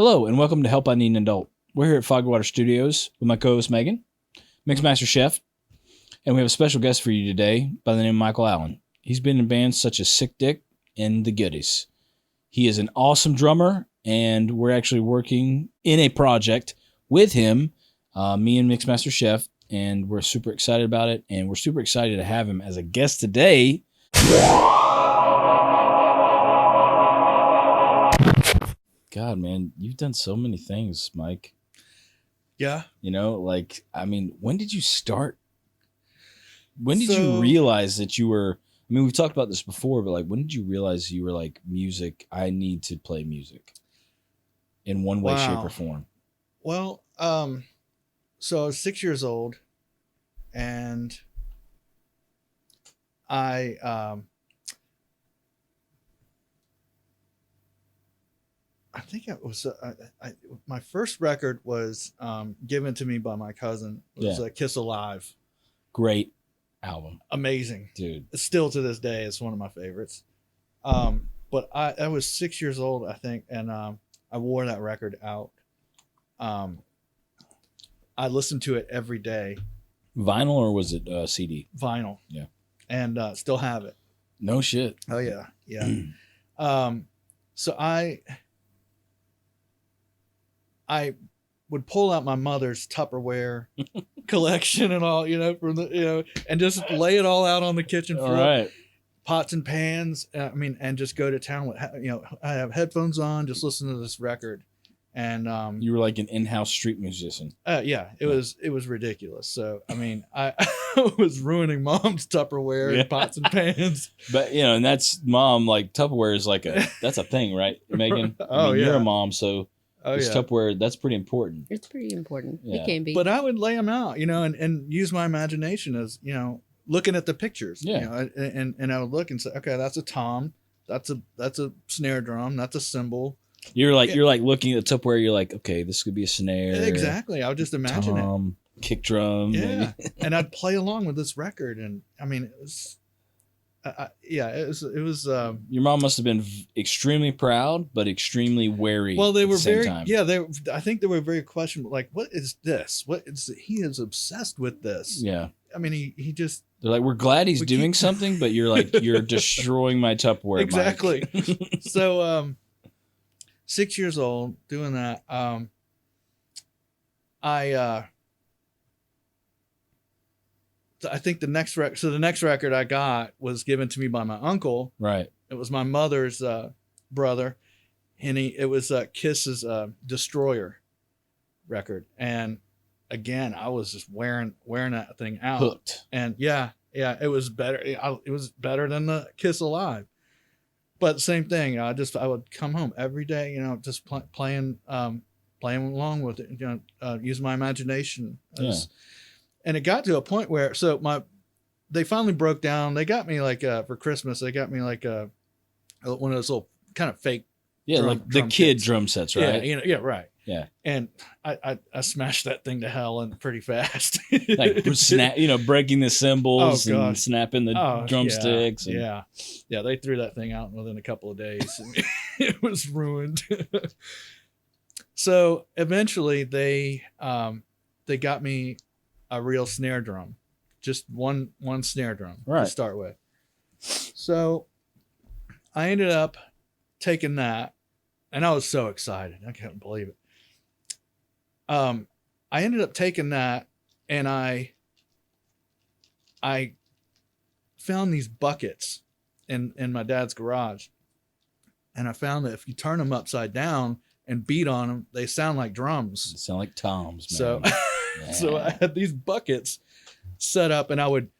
Hello, and welcome to Help I Need an Adult. We're here at Fogwater Studios with my co-host Megan, Mixmaster Chef, and we have a special guest for you today by the name of Michael Allen. He's been in bands such as Sick Dick and The Goodies. He is an awesome drummer, and we're actually working in a project with him, me and Mixmaster Chef, and we're super excited about it, and we're super excited to have him as a guest today. God, man, you've done so many things, Mike. Yeah. You know, like, I mean, when did you start? When did you realize that you were, I mean, we've talked about this before, but like, when did you realize you were like, music, I need to play music in one way, shape, or form? Well, so I was 6 years old, and I think it was my first record was given to me by my cousin. It was Kiss Alive. Great album. Amazing. Dude. Still to this day, it's one of my favorites. But I was 6 years old, I think, and I wore that record out. I listened to it every day. Vinyl, or was it CD? Vinyl. Yeah. And still have it. No shit. Oh, yeah. Yeah. So I would pull out my mother's Tupperware collection and all, from the, and just lay it all out on the kitchen floor. All right. Pots and pans. And just go to town with, I have headphones on, just listen to this record. And you were like an in-house street musician. Yeah, it was ridiculous. So I mean, I was ruining mom's Tupperware and pots and pans. But and that's mom, like Tupperware is like that's a thing, right, Megan? I mean, you're a mom, so Tupperware, that's pretty important. It's pretty important. It can be. But I would lay them out, and use my imagination as looking at the pictures. And I would look and say, okay, that's a tom, that's a snare drum, that's a cymbal. You're like looking at the Tupperware. You're like, okay, this could be a snare. Exactly. I would just imagine it. Kick drum. Yeah. And I'd play along with this record, and I mean, it was. It was. Your mom must have been extremely proud, but extremely wary. Well, they were very. Time. Yeah, I think they were very questionable. Like, what is this? He is obsessed with this. Yeah. I mean, he just. They're like, we're glad he's doing something, but you're like, you're destroying my Tupperware. Exactly. So, 6 years old, doing that. I think the next record I got was given to me by my uncle. Right. It was my mother's brother, and it was Kiss's Destroyer record. And again, I was just wearing that thing out. Hooked. And yeah, it was better. It was better than the Kiss Alive. But same thing. I would come home every day, just playing along with it, use my imagination. And it got to a point where, they finally broke down. They got me like for Christmas. They got me like one of those little kind of fake, like the kid drum sets, right? Yeah, right. Yeah. And I smashed that thing to hell and pretty fast. Like breaking the cymbals and snapping the drumsticks. Yeah. They threw that thing out within a couple of days. It was ruined. So eventually they got me a real snare drum, just one snare drum to start with. So I ended up taking that, and I was so excited. I can't believe it. I ended up taking that, and I found these buckets in my dad's garage, and I found that if you turn them upside down and beat on them, they sound like drums. They sound like toms, man. So, so I had these buckets set up, and I would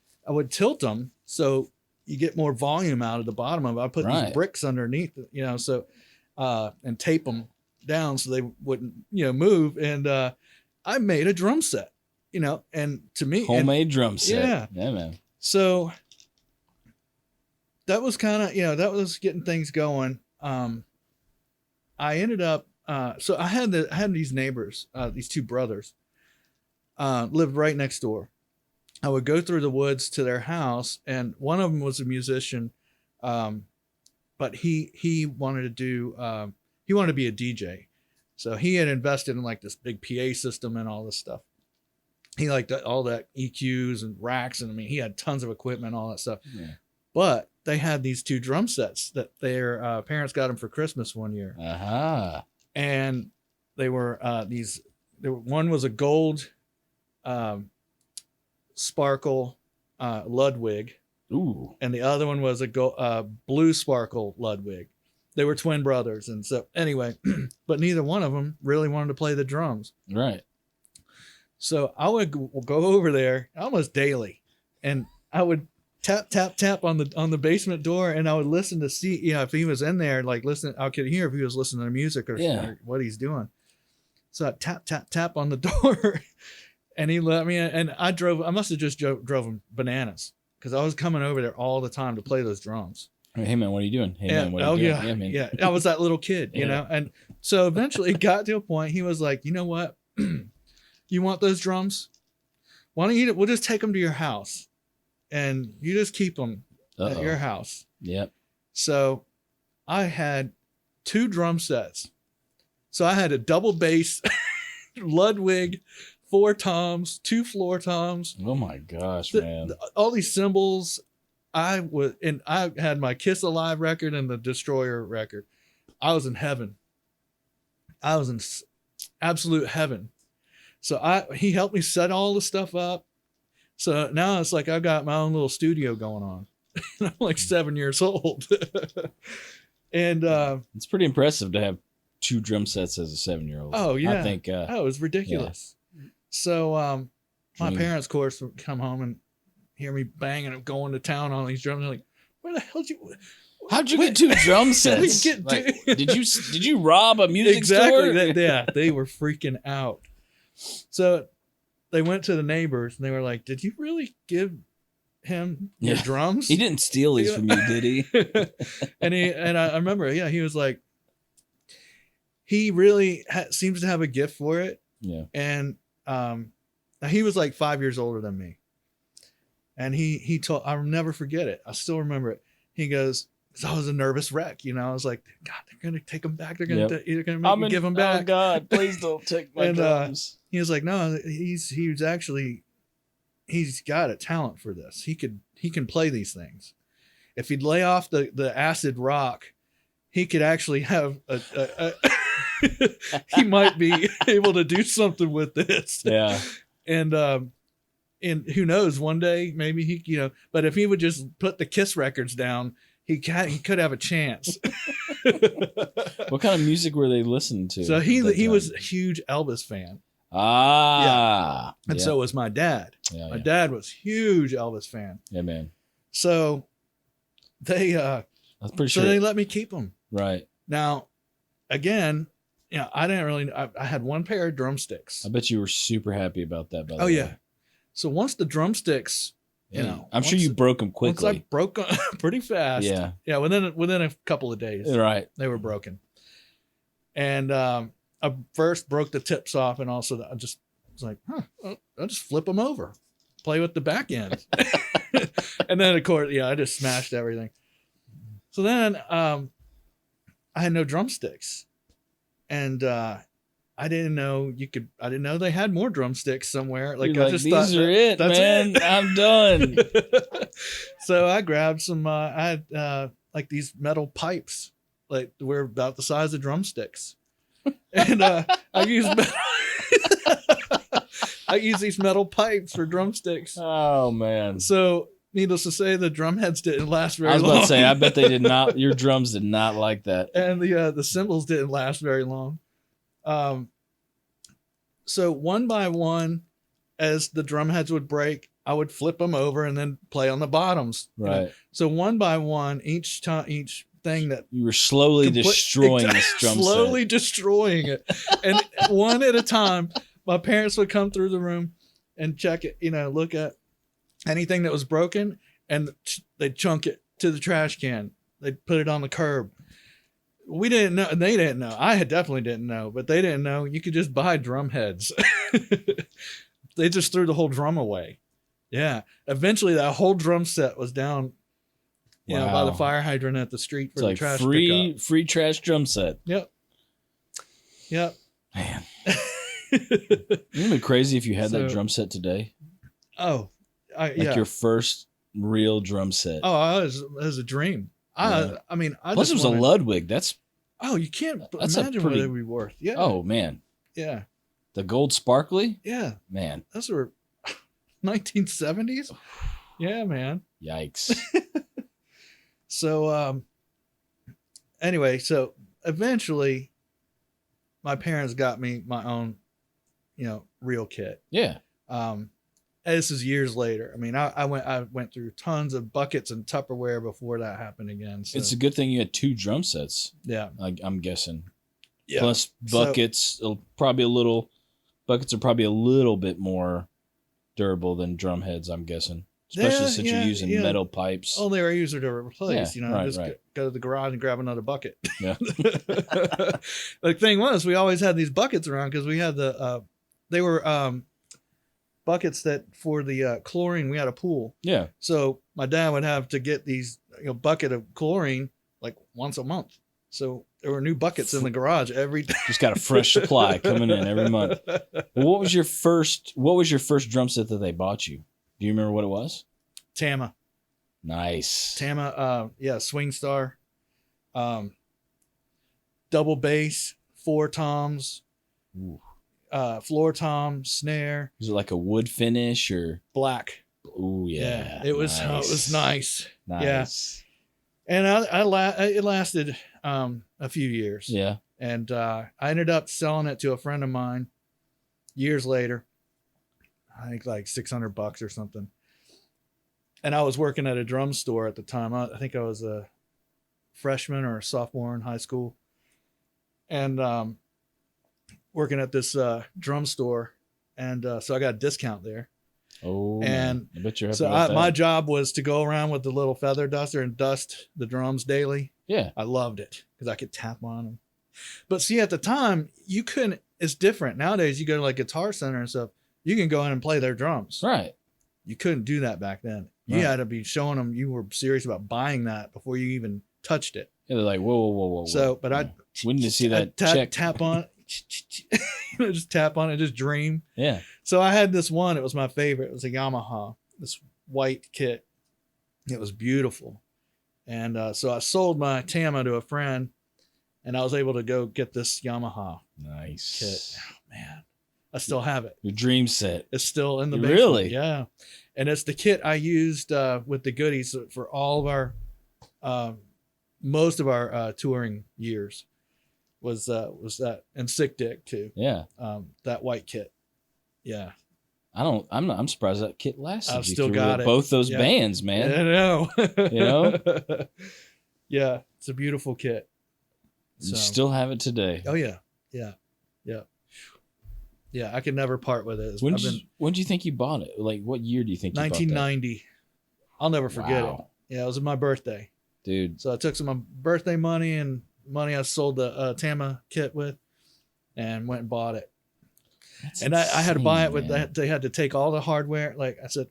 tilt them so you get more volume out of the bottom of it. I put these bricks underneath, and tape them down so they wouldn't, move. And I made a drum set, and to me, homemade drum set. Yeah, man. So that was kind of, that was getting things going. I ended up, so I had these neighbors, these two brothers, lived right next door. I would go through the woods to their house, and one of them was a musician, but he wanted to do he wanted to be a DJ. So he had invested in like this big PA system and all this stuff. He liked all that EQs and racks. And I mean, he had tons of equipment, all that stuff. Yeah. But they had these 2 drum sets that their parents got him for Christmas one year. Uh-huh. And they were one was a gold sparkle Ludwig. Ooh. And the other one was a blue sparkle Ludwig. They were twin brothers. And so anyway, but neither one of them really wanted to play the drums. Right. So I would go over there almost daily, and I would tap on the basement door, and I would listen to see, if he was in there, like listening. I could hear if he was listening to music or what he's doing. So I tap on the door, and he let me in, and I must have just drove him bananas because I was coming over there all the time to play those drums. Hey man, what are you doing? Hey man, what are you doing? Yeah, man. Yeah. I was that little kid, you know, and so eventually it got to a point. He was like, you know what? You want those drums? Why don't we'll just take them to your house and you just keep them at your house. Yep. So I had 2 drum sets. So I had a double bass Ludwig, 4 toms, 2 floor toms. Oh my gosh, man. All these cymbals. I had my Kiss Alive record and the Destroyer record. I was in heaven. I was in absolute heaven. So he helped me set all the stuff up. So now it's like I've got my own little studio going on. I'm like 7 years old. And it's pretty impressive to have 2 drum sets as a 7-year-old. Oh yeah. I think it was ridiculous. Yeah. So my parents, of course, would come home and hear me banging and going to town on these drums. They're like, where the hell how'd you get 2 drum sets? Did you rob a music store? Yeah, they were freaking out. So they went to the neighbors and they were like, did you really give him your drums? He didn't steal these from you, did he? and I remember, he was like, he really seems to have a gift for it. Yeah. And he was like 5 years older than me. And he told, I'll never forget it. I still remember it. He goes, because I was a nervous wreck, I was like, God, they're gonna take them back. They're gonna make me give them back. Oh God, please don't take my drums. He was like, no, he's got a talent for this. He can play these things. If he'd lay off the acid rock, he could actually have he might be able to do something with this. Yeah. And who knows, one day maybe he, but if he would just put the Kiss records down, he could have a chance. What kind of music were they listening to? So he was a huge Elvis fan. Ah. Yeah. And so was my dad. My dad was huge Elvis fan. Yeah, man. So they that's pretty sure. So they let me keep them. Right. Now, again, I didn't really I had 1 pair of drumsticks. I bet you were super happy about that, by the way. Yeah. So once the drumsticks, I'm sure you broke them quickly. Once I broke them pretty fast. Yeah. Yeah. Within a couple of days. Right. They were broken. And I first broke the tips off, and also I just was like, I'll just flip them over, play with the back end. And then of course, I just smashed everything. So then I had no drumsticks, and I didn't know I didn't know they had more drumsticks somewhere. Like, I just thought, these are it, that's man. it. I'm done. So I grabbed some, I had like these metal pipes, like we're about the size of drumsticks. And I used these metal pipes for drumsticks. Oh man. So needless to say, the drum heads didn't last very long. I was about to say, I bet they did not. Your drums did not like that. And the cymbals didn't last very long. So one by one, as the drum heads would break, I would flip them over and then play on the bottoms. Right. So one by one, each thing that you were slowly destroying this drum set. Slowly destroying it. And one at a time, my parents would come through the room and check it, look at anything that was broken, and they'd chunk it to the trash can. They'd put it on the curb. We didn't know, and they didn't know. I definitely didn't know, but they didn't know you could just buy drum heads. They just threw the whole drum away. Yeah. Eventually that whole drum set was down by the fire hydrant at the street for the trash pickup. Free trash drum set. Yep. Man. Wouldn't it be crazy if you had that So- drum set today? Oh, Like yeah. your first real drum set. Oh, it was a dream. Yeah. I mean, I Plus, it just was wanted, a Ludwig. That's Oh, you can't That's a imagine pretty- what it would be worth. Yeah. oh man, Yeah. the gold sparkly Yeah. man. Those were 1970s. Yeah, man. Yikes. So, anyway, so eventually my parents got me my own, real kit. Yeah. And this is years later. I mean, I went through tons of buckets and Tupperware before that happened again. So, It's a good thing you had 2 drum sets. yeah. I'm guessing. Yeah. Plus buckets. Buckets are probably a little bit more durable than drum heads. I'm guessing, especially since you're using metal pipes. Only are user to replace, Yeah, right, just right. go to the garage and grab another bucket. Yeah. The thing was, we always had these buckets around because we had they were buckets that for the chlorine. We had a pool, Yeah. so my dad would have to get these bucket of chlorine like once a month. So there were new buckets in the garage every day. Just got a fresh supply coming in every month. Well, what was your first drum set that they bought you? Do you remember what it was? Tama, Nice. Swing Star, double bass, 4 toms, Ooh. floor tom, snare, Was it like a wood finish or? black. Oh yeah. It was nice. Nice. And it lasted a few years. Yeah. And I ended up selling it to a friend of mine years later. I think like $600 or something. And I was working at a drum store at the time. I think I was a freshman or a sophomore in high school. And working at this drum store. And so I got a discount there. Oh. And man. I bet you're happy So about that. my job was to go around with the little feather duster and dust the drums daily. Yeah. I loved it because I could tap on them. But see, at the time, you couldn't. It's different nowadays. You go to like Guitar Center and stuff. You can go in and play their drums. Right. You couldn't do that back then. You Right. had to be showing them you were serious about buying that before you even touched it. Yeah, they're like, whoa. So, but Yeah. We need to see that check. tap on it. Just tap on it, just dream. Yeah. So I had this one. It was my favorite. It was a Yamaha, this white kit. It was beautiful. And so I sold my Tama to a friend, and I was able to go get this Yamaha Nice. kit. Oh, man, I still have it. Your dream set. It's still in the basement. Really? Yeah. And it's the kit I used with the goodies for all of our, most of our touring years. Was that, and Sick Dick too. Yeah. That white kit. Yeah. I'm surprised that kit lasted. I've you still through got it. both those Yeah. bands, man. I know. You know? Yeah, it's a beautiful kit. You still have it today. Oh yeah, yeah. I could never part with it. When did you think you bought it? Like, what year do you think you bought that? 1990. I'll never forget it. Wow. Yeah, it was my birthday. Dude. So I took some of my birthday money and money I sold the Tama kit with, and went and bought it. That's And I had to buy it insane, with man. that. They had to take all the hardware. Like I said,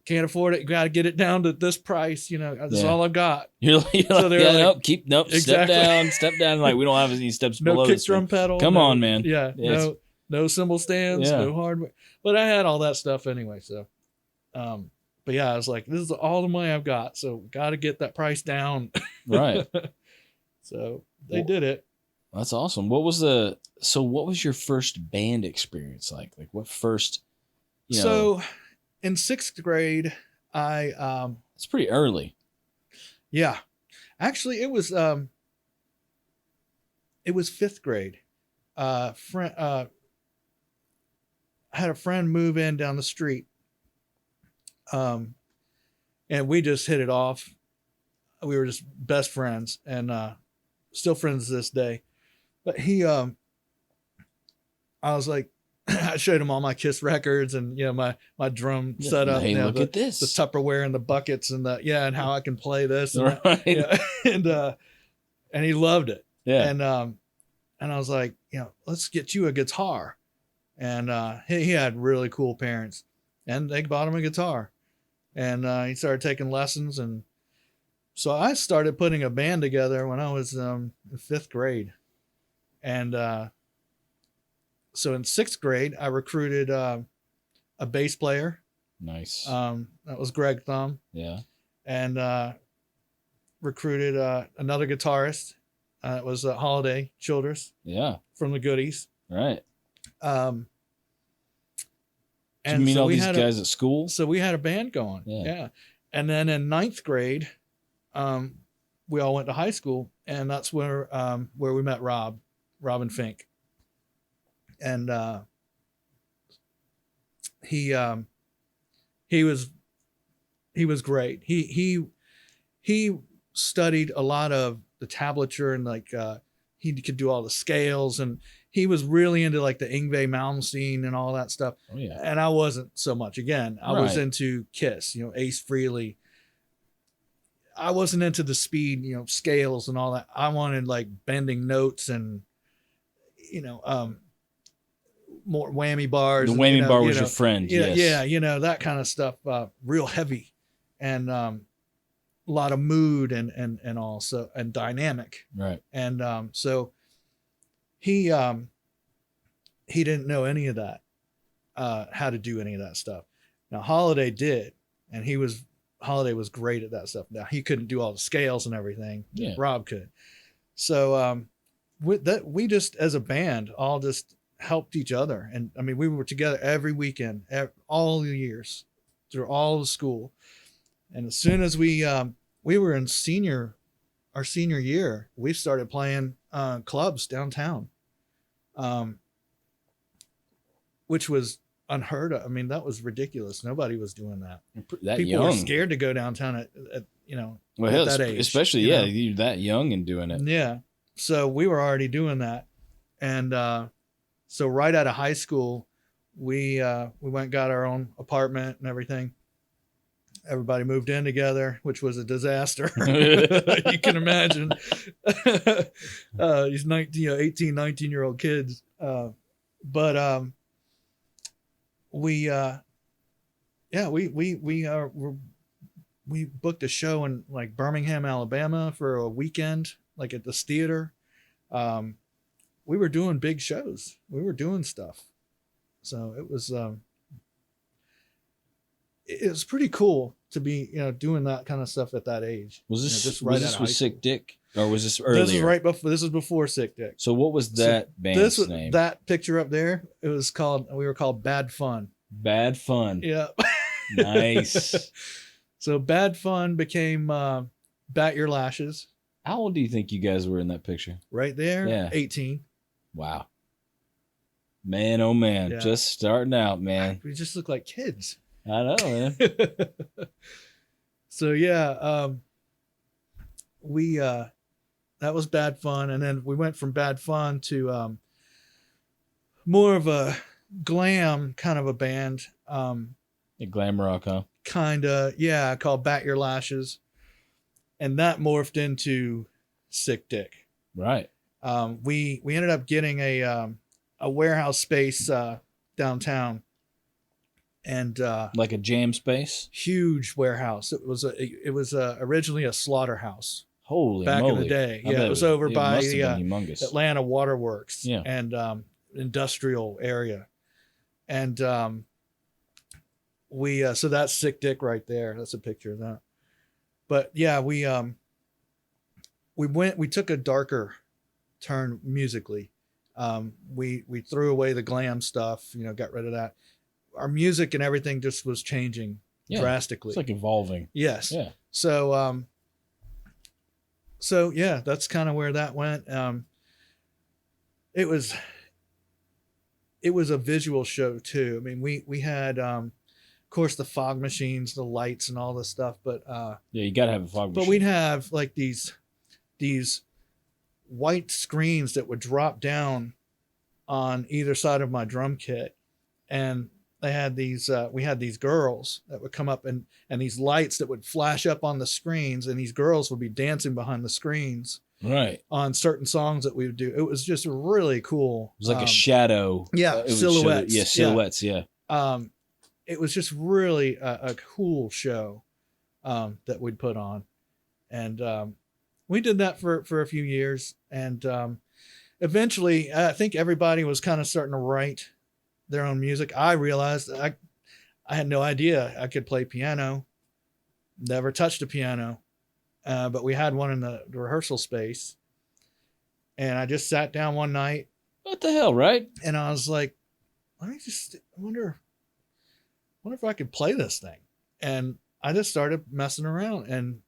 can't afford it. You got to get it down to this price. That's Yeah. all I've got. You're like, So they're yeah, like- nope, Exactly. step down. Like, we don't have any steps No below kick this drum one. pedal. Come no- on, man. Yeah. Yeah, No cymbal stands. Yeah. No hardware. But I had all that stuff anyway. So, but yeah, I was like, this is all the money I've got. So got to get that price down. Right. So they Well, did it. That's awesome. What was your first band experience like? Like, what first, So in 6th grade, it's pretty early. yeah, actually it was 5th grade. I had a friend move in down the street. And we just hit it off. We were just best friends and still friends to this day. But I was like, I showed him all my Kiss records and my drum setup. Hey, look at this. The Tupperware and the buckets and and how I can play this. And Right. yeah. And he loved it. Yeah. And I was like, let's get you a guitar. And he had really cool parents, and they bought him a guitar. And he started taking lessons, and so I started putting a band together when I was in 5th grade. And so in 6th grade, I recruited a bass player. Nice. That was Greg Thumb. Yeah. And recruited another guitarist. It was Holiday Childress. Yeah. From the Goodies. Right. And Did you meet so all these guys at school? So we had a band going. Yeah. And then in 9th grade, we all went to high school, and that's where we met Robin Fink. And he was great. He studied a lot of the tablature, and like he could do all the scales, and he was really into like the Yngwie Malmsteen and all that stuff. Oh, yeah. And I wasn't so much. Again, I was into Kiss, Ace Frehley. I wasn't into the speed, scales and all that. I wanted like bending notes and, more whammy bars. The whammy bar was your friend. Yeah, yes. Yeah, that kind of stuff. Real heavy, and a lot of mood and also and dynamic. Right. And so he didn't know any of that, how to do any of that stuff. Now Holiday did, and Holiday was great at that stuff. Now he couldn't do all the scales and everything. Yeah. Rob could. So we just as a band all just helped each other, and I mean we were together every weekend, all the years, through all the school. And as soon as we were in our senior year, we started playing clubs downtown, which was unheard of. I mean, that was ridiculous. Nobody was doing that. That People young. were scared to go downtown at that age. Especially, you're that young and doing it. Yeah. So we were already doing that. And so right out of high school, we went and got our own apartment and everything. Everybody moved in together, which was a disaster. You can imagine. These 18, 19-year-old kids. But we booked a show in like Birmingham, Alabama for a weekend, like at this theater. We were doing big shows. We were doing stuff. So it was pretty cool to be, doing that kind of stuff at that age. Was this just right was this with Sick Dick, or was this earlier? This is right before. This is before Sick Dick. So what was that band's name? That picture up there. We were called Bad Fun. Bad Fun. Yeah. Nice. So Bad Fun became Bat Your Lashes. How old do you think you guys were in that picture? Right there. Yeah. 18. Wow. Man, oh man, Yeah. Just starting out, man. We just look like kids. I know, man. So yeah, we that was Bad Fun, and then we went from Bad Fun to more of a glam kind of a band. Glam rock, huh? Kinda, yeah, called Bat Your Lashes, and that morphed into Sick Dick. Right. We ended up getting a warehouse space downtown. And like a jam space, huge warehouse. It was originally a slaughterhouse. Holy back moly. in the day. I Yeah, it was over by the the Atlanta Waterworks. Yeah. And industrial area. And we so that's Sick Dick right there. That's a picture of that. But yeah, we took a darker turn musically. We threw away the glam stuff, got rid of that. Our music and everything just was changing drastically. It's like evolving. Yes. Yeah. So yeah, that's kind of where that went. It was a visual show too. I mean, we had, of course, the fog machines, the lights and all this stuff, but yeah, you gotta have a fog machine. But we'd have like these white screens that would drop down on either side of my drum kit, and they had these we had these girls that would come up and these lights that would flash up on the screens, and these girls would be dancing behind the screens right on certain songs that we would do. It was just really cool. It was like a shadow. Silhouettes. Silhouettes. Yeah. It was just really a cool show that we'd put on, and we did that for a few years, and eventually, I think everybody was kind of starting to write their own music. I realized I had no idea I could play piano. Never touched a piano, but we had one in the rehearsal space. And I just sat down one night. What the hell, right? And I was like, let me just wonder if I could play this thing. And I just started messing around, and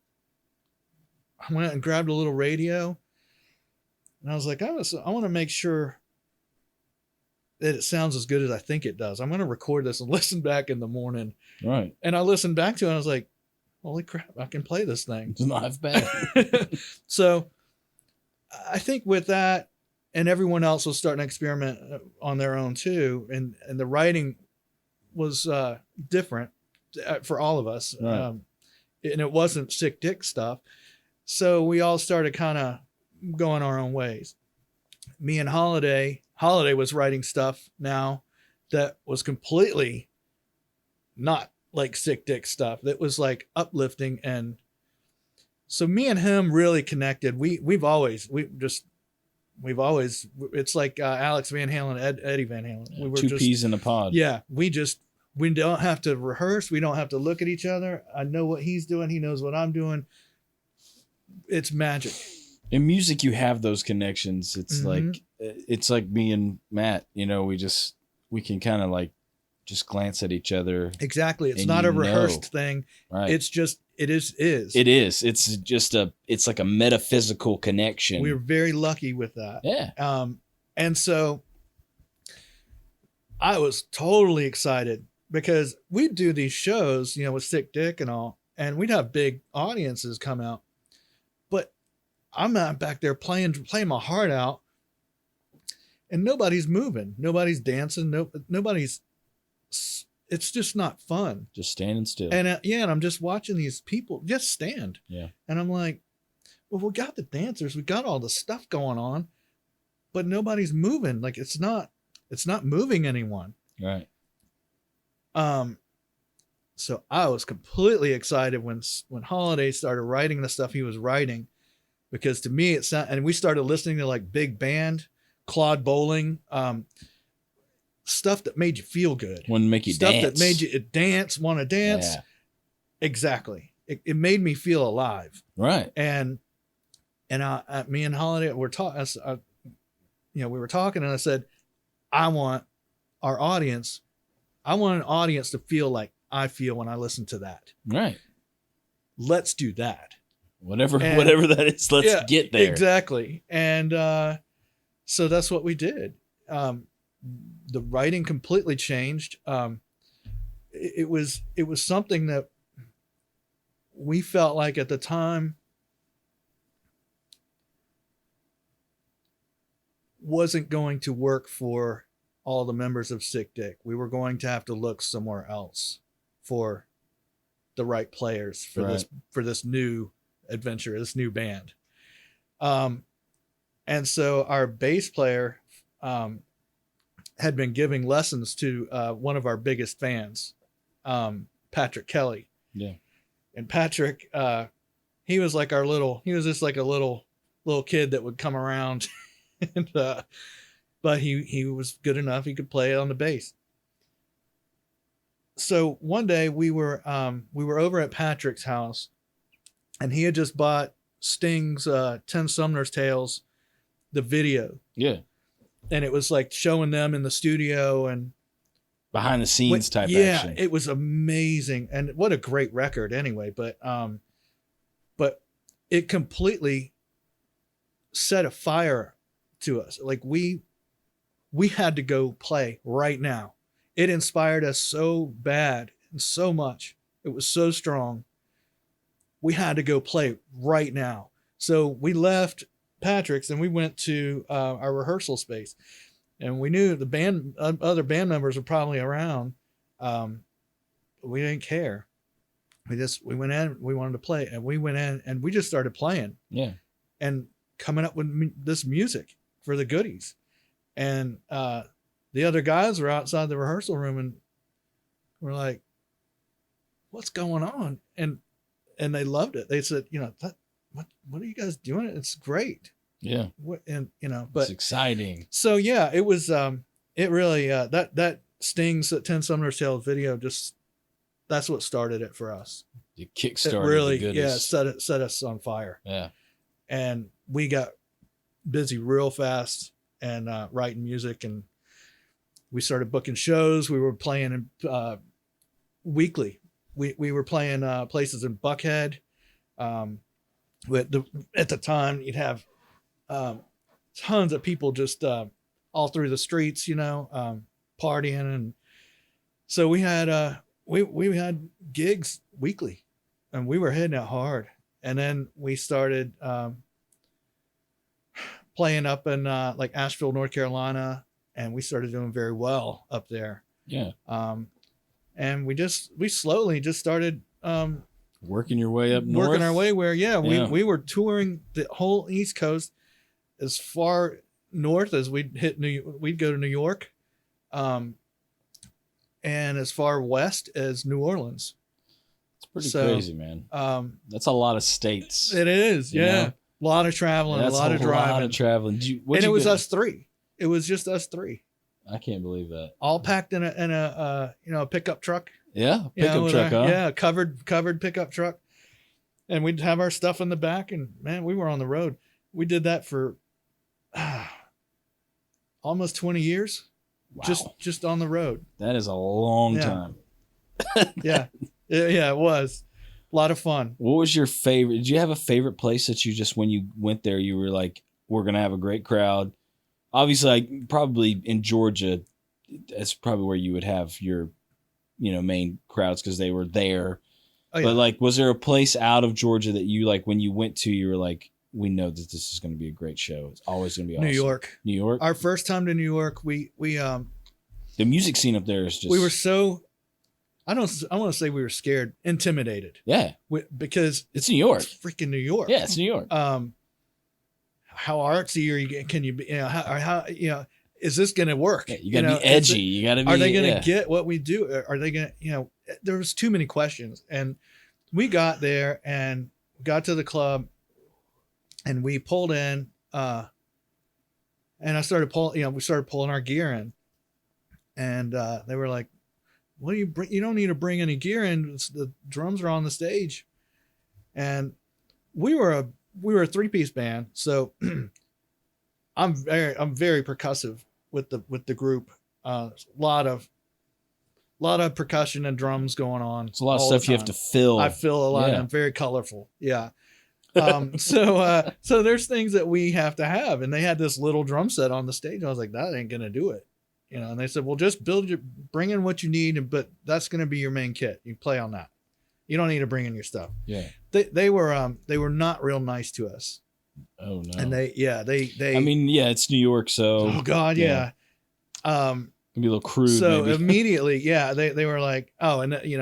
I went and grabbed a little radio, and I was like, I want to make sure that it sounds as good as I think it does. I'm going to record this and listen back in the morning. Right. And I listened back to it, and I was like, holy crap, I can play this thing. It's not as bad. So I think with that, and everyone else was starting to experiment on their own too, and the writing was different for all of us. Right. And it wasn't sick dick stuff. So we all started kind of going our own ways. Me and Holiday was writing stuff now that was completely not like sick dick stuff. That was like uplifting. And so me and him really connected. We've always, it's like Alex Van Halen, Eddie Van Halen. We were Two peas in a pod. Yeah. We don't have to rehearse. We don't have to look at each other. I know what he's doing. He knows what I'm doing. It's magic. In music, you have those connections. It's like me and Matt, you know, we can kind of like just glance at each other. Exactly. It's not a rehearsed thing. Right. It's just, it is. It is. It's just it's like a metaphysical connection. We were very lucky with that. Yeah. And so I was totally excited because we'd do these shows, you know, with Sick Dick and all, and we'd have big audiences come out. But I'm not back there playing my heart out, and nobody's moving, nobody's dancing, nobody's. It's just not fun. Just standing still. And and I'm just watching these people just stand. Yeah. And I'm like, well, we got the dancers, we got all the stuff going on, but nobody's moving. Like it's not moving anyone. Right. So I was completely excited when Holiday started writing the stuff he was writing, because to me and we started listening to like big band, Claude Bowling, stuff that made you feel good. Wouldn't make you stuff dance. That made you want to dance. Yeah. Exactly. It made me feel alive. Right. And me and Holiday were talking. We were talking, and I said, I want an audience to feel like I feel when I listen to that. Right. Let's do that. Whatever that is, let's get there. Exactly. And so that's what we did. The writing completely changed. It was something that we felt like at the time wasn't going to work for all the members of Sick Dick. We were going to have to look somewhere else for the right players for this new adventure, this new band. And so our bass player had been giving lessons to one of our biggest fans, Patrick Kelly. Yeah. And Patrick, he was just like a little kid that would come around, and but he was good enough. He could play on the bass. So one day we were over at Patrick's house, and he had just bought Sting's 10 Sumner's Tales, the video. Yeah. And it was like showing them in the studio and behind the scenes type action. Yeah, it was amazing. And what a great record anyway. But it completely set a fire to us. Like we had to go play right now. It inspired us so bad and so much. It was so strong. We had to go play right now. So we left Patrick's and we went to our rehearsal space, and we knew the other band members were probably around. But we didn't care. We went in, we wanted to play, and we went in and we just started playing. Yeah. And coming up with this music for the goodies. And the other guys were outside the rehearsal room, and we're like, what's going on? And they loved it. They said, what are you guys doing? It's great. Yeah. And but It's exciting. so yeah, it was it really that Sting's 10 Summoner's Tales video, just that's what started it for us. It kickstarted It really the goodness. set us on fire. Yeah. And we got busy real fast and writing music, and we started booking shows. We were playing weekly. We were playing places in Buckhead. At the time, you'd have tons of people just all through the streets, partying, and so we had we had gigs weekly, and we were hitting it hard. And then we started playing up in like Asheville, North Carolina, and we started doing very well up there. Yeah. And we slowly just started working your way up north. Working our way where, we were touring the whole East Coast as far north as we'd go to New York, and as far west as New Orleans. It's pretty crazy, man. That's a lot of states. It is, yeah. A lot of traveling, a lot of driving. A lot of traveling. And it was us three. It was just us three. I can't believe that. All packed in a pickup truck. Yeah, pickup truck, huh? Yeah, covered pickup truck. And we'd have our stuff in the back, and man, we were on the road. We did that for almost 20 years. Wow. Just on the road. That is a long time. Yeah, it was a lot of fun. What was your favorite? Did you have a favorite place that you just, when you went there, you were like, we're going to have a great crowd? Obviously, like, probably in Georgia, that's probably where you would have your, main crowds because they were there. Oh, yeah. But like, was there a place out of Georgia that you, like, when you went to, you were like, we know that this is going to be a great show. It's always going to be awesome. New York. Our first time to New York, we the music scene up there is just, we were so, I want to say we were scared, intimidated. Yeah. Because it's New York. It's freaking New York. Yeah, it's New York. How artsy can you be? How is this going to work? Yeah, you got to be edgy. You got to be. Are they going to get what we do? Are they going to? There was too many questions, and we got there and got to the club, and we pulled in, and I started pulling. We started pulling our gear in, and they were like, "What do you bring? You don't need to bring any gear in. The drums are on the stage," and we were a 3-piece band, so I'm very percussive with the group. A lot of percussion and drums going on. It's a lot of stuff you have to fill. I fill a lot. Yeah. I'm very colorful. Yeah. So there's things that we have to have, and they had this little drum set on the stage. I was like, that ain't gonna do it, And they said, well, just bring in what you need, but that's gonna be your main kit. You play on that. You don't need to bring in your stuff. Yeah. They were not real nice to us. Oh no. And they I mean, yeah, it's New York, so. Oh God, yeah. Can be a little crude. So maybe. Immediately, yeah, they were like, oh, and we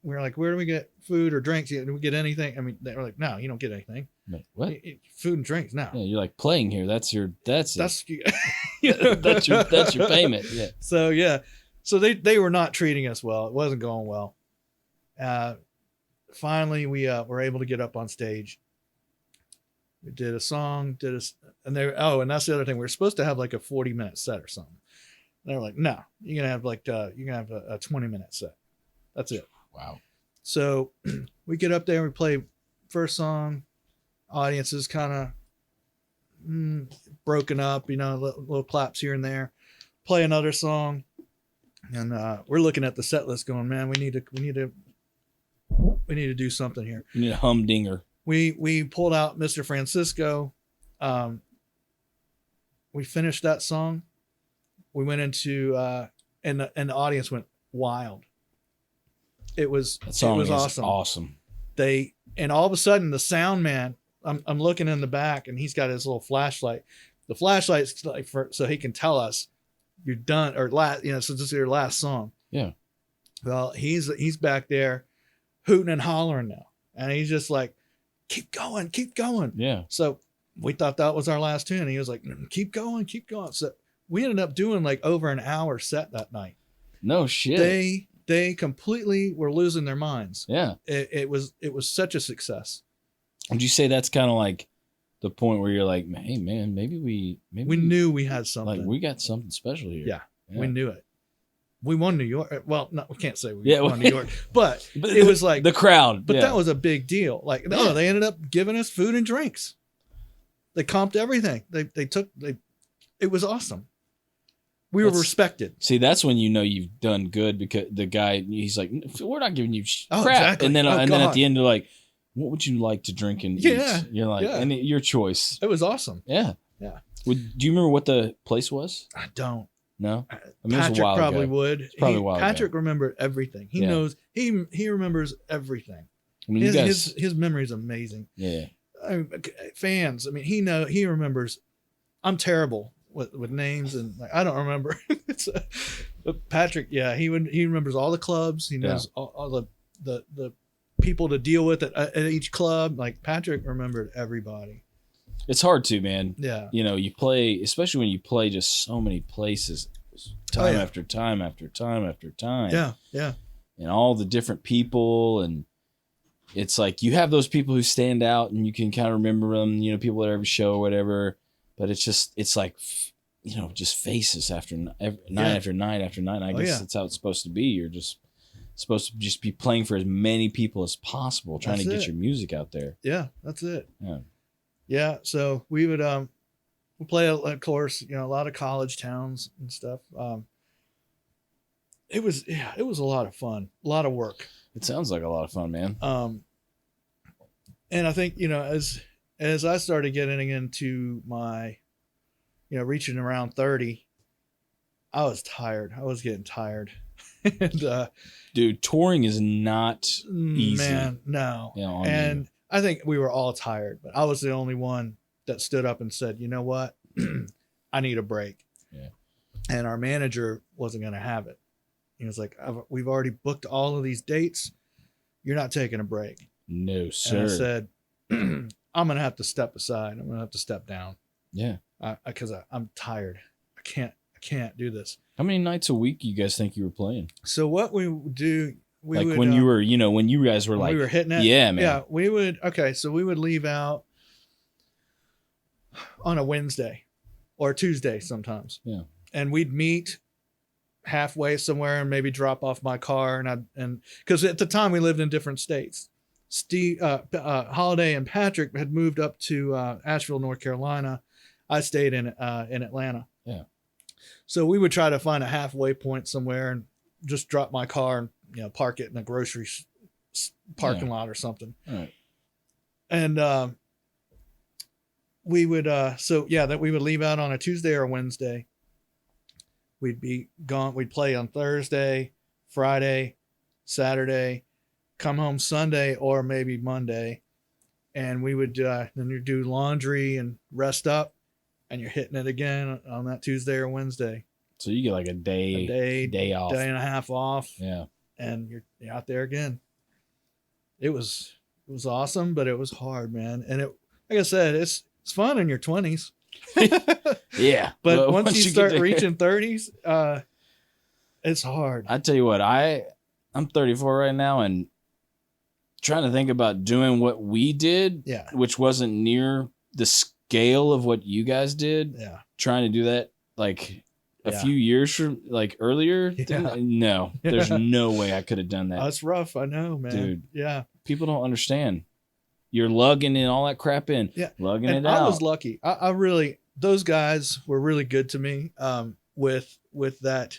were like, where do we get food or drinks? Do we get anything? I mean, they were like, no, you don't get anything. What? Food and drinks? No. Yeah, you're like playing here. That's your that's your payment. Yeah. So yeah, so they were not treating us well. It wasn't going well. Finally, we were able to get up on stage. We did a song, and that's the other thing. We were supposed to have like a 40-minute set or something. And they were like, no, you're gonna have a 20-minute set. That's it. Wow. So we get up there, we play first song. Audience is kind of broken up, little claps here and there. Play another song, and we're looking at the set list, going, man, we need to do something here. You need a humdinger. We pulled out Mr. Francisco. We finished that song. We went into and the audience went wild. It was awesome. Awesome. And all of a sudden the sound man, I'm looking in the back, and he's got his little flashlight. The flashlight's like so he can tell us you're done, or so this is your last song. Yeah. Well, he's back there hooting and hollering now, and he's just like, keep going. Yeah. So we thought that was our last tune. And he was like, keep going. So we ended up doing like over an hour set that night. No shit. They completely were losing their minds. Yeah. It was such a success. Would you say that's kind of like the point where you're like, hey man, maybe we knew we had something. Like we got something special here. Yeah. We knew it. We won New York. Well, no, we can't say we won New York, but But it was like the crowd. But that was a big deal. Like, no, they ended up giving us food and drinks. They comped everything. It was awesome. We were respected. See, that's when you know you've done good, because the guy, he's like, we're not giving you crap. Exactly. And then at the end, they're like, what would you like to drink and eat? You're like, and your choice. It was awesome. Yeah. Yeah. Do you remember what the place was? I don't. No? Patrick it was a while probably ago. would. Probably a while Patrick ago. remembered everything. He knows. He remembers everything. I mean, his memory is amazing. Yeah. Fans. I mean, he remembers. I'm terrible with names, and like, I don't remember. But Patrick, he remembers all the clubs. He knows all the people to deal with at each club. Like, Patrick remembered everybody. It's hard to, man. Yeah. You know, you play, especially when you play just so many places, time after time after time after time. Yeah. Yeah. And all the different people, and it's like you have those people who stand out and you can kind of remember them, you know, people at every show or whatever, but it's like, you know, just faces after night after night after night. I guess that's how it's supposed to be. You're just supposed to just be playing for as many people as possible, trying to get your music out there. Yeah, that's it. Yeah. Yeah. So we would we play, of course, you know, a lot of college towns and stuff. It was a lot of fun, a lot of work. It sounds like a lot of fun, man. And I think, you know, as I started getting into my, you know, reaching around 30, I was tired. I was getting tired. And dude, touring is not easy. Man, no. You know, and I think we were all tired, but I was the only one that stood up and said, you know what? I need a break. Yeah. And our manager wasn't going to have it. He was like, we've already booked all of these dates. You're not taking a break. No, sir. And I said, I'm going to have to step aside. I'm going to have to step down. Yeah. Because I'm tired. I can't do this. How many nights a week you guys think you were playing? So what we would do, when you were, you know, when you guys were like, we were hitting it. Yeah, man. Yeah, we would. Okay, so we would leave out on a Wednesday or Tuesday sometimes. Yeah. And we'd meet halfway somewhere and maybe drop off my car, and because at the time we lived in different states. Steve, Holiday and Patrick had moved up to Asheville, North Carolina. I stayed in Atlanta. Yeah. So we would try to find a halfway point somewhere and just drop my car and, you know, park it in a grocery parking lot or something. All right. And we would that we would leave out on a Tuesday or a Wednesday. We'd be gone. We'd play on Thursday, Friday, Saturday, come home Sunday or maybe Monday, and we would then you do laundry and rest up, and you're hitting it again on that Tuesday or Wednesday. So you get like a day off, day and a half off. Yeah. And you're out there again. It was awesome, but it was hard, man. And it, like I said, it's fun in your 20s. Yeah. But once you start reaching 30s, it's hard. I tell you what, I'm 34 right now, and trying to think about doing what we did, which wasn't near the scale of what you guys did. Yeah. Trying to do that like a few years from like earlier. No, there's no way I could have done that. That's rough. I know, man. Dude. Yeah. People don't understand. You're lugging in all that crap in. Yeah. Lugging and it out. I was lucky. I really, those guys were really good to me. With that,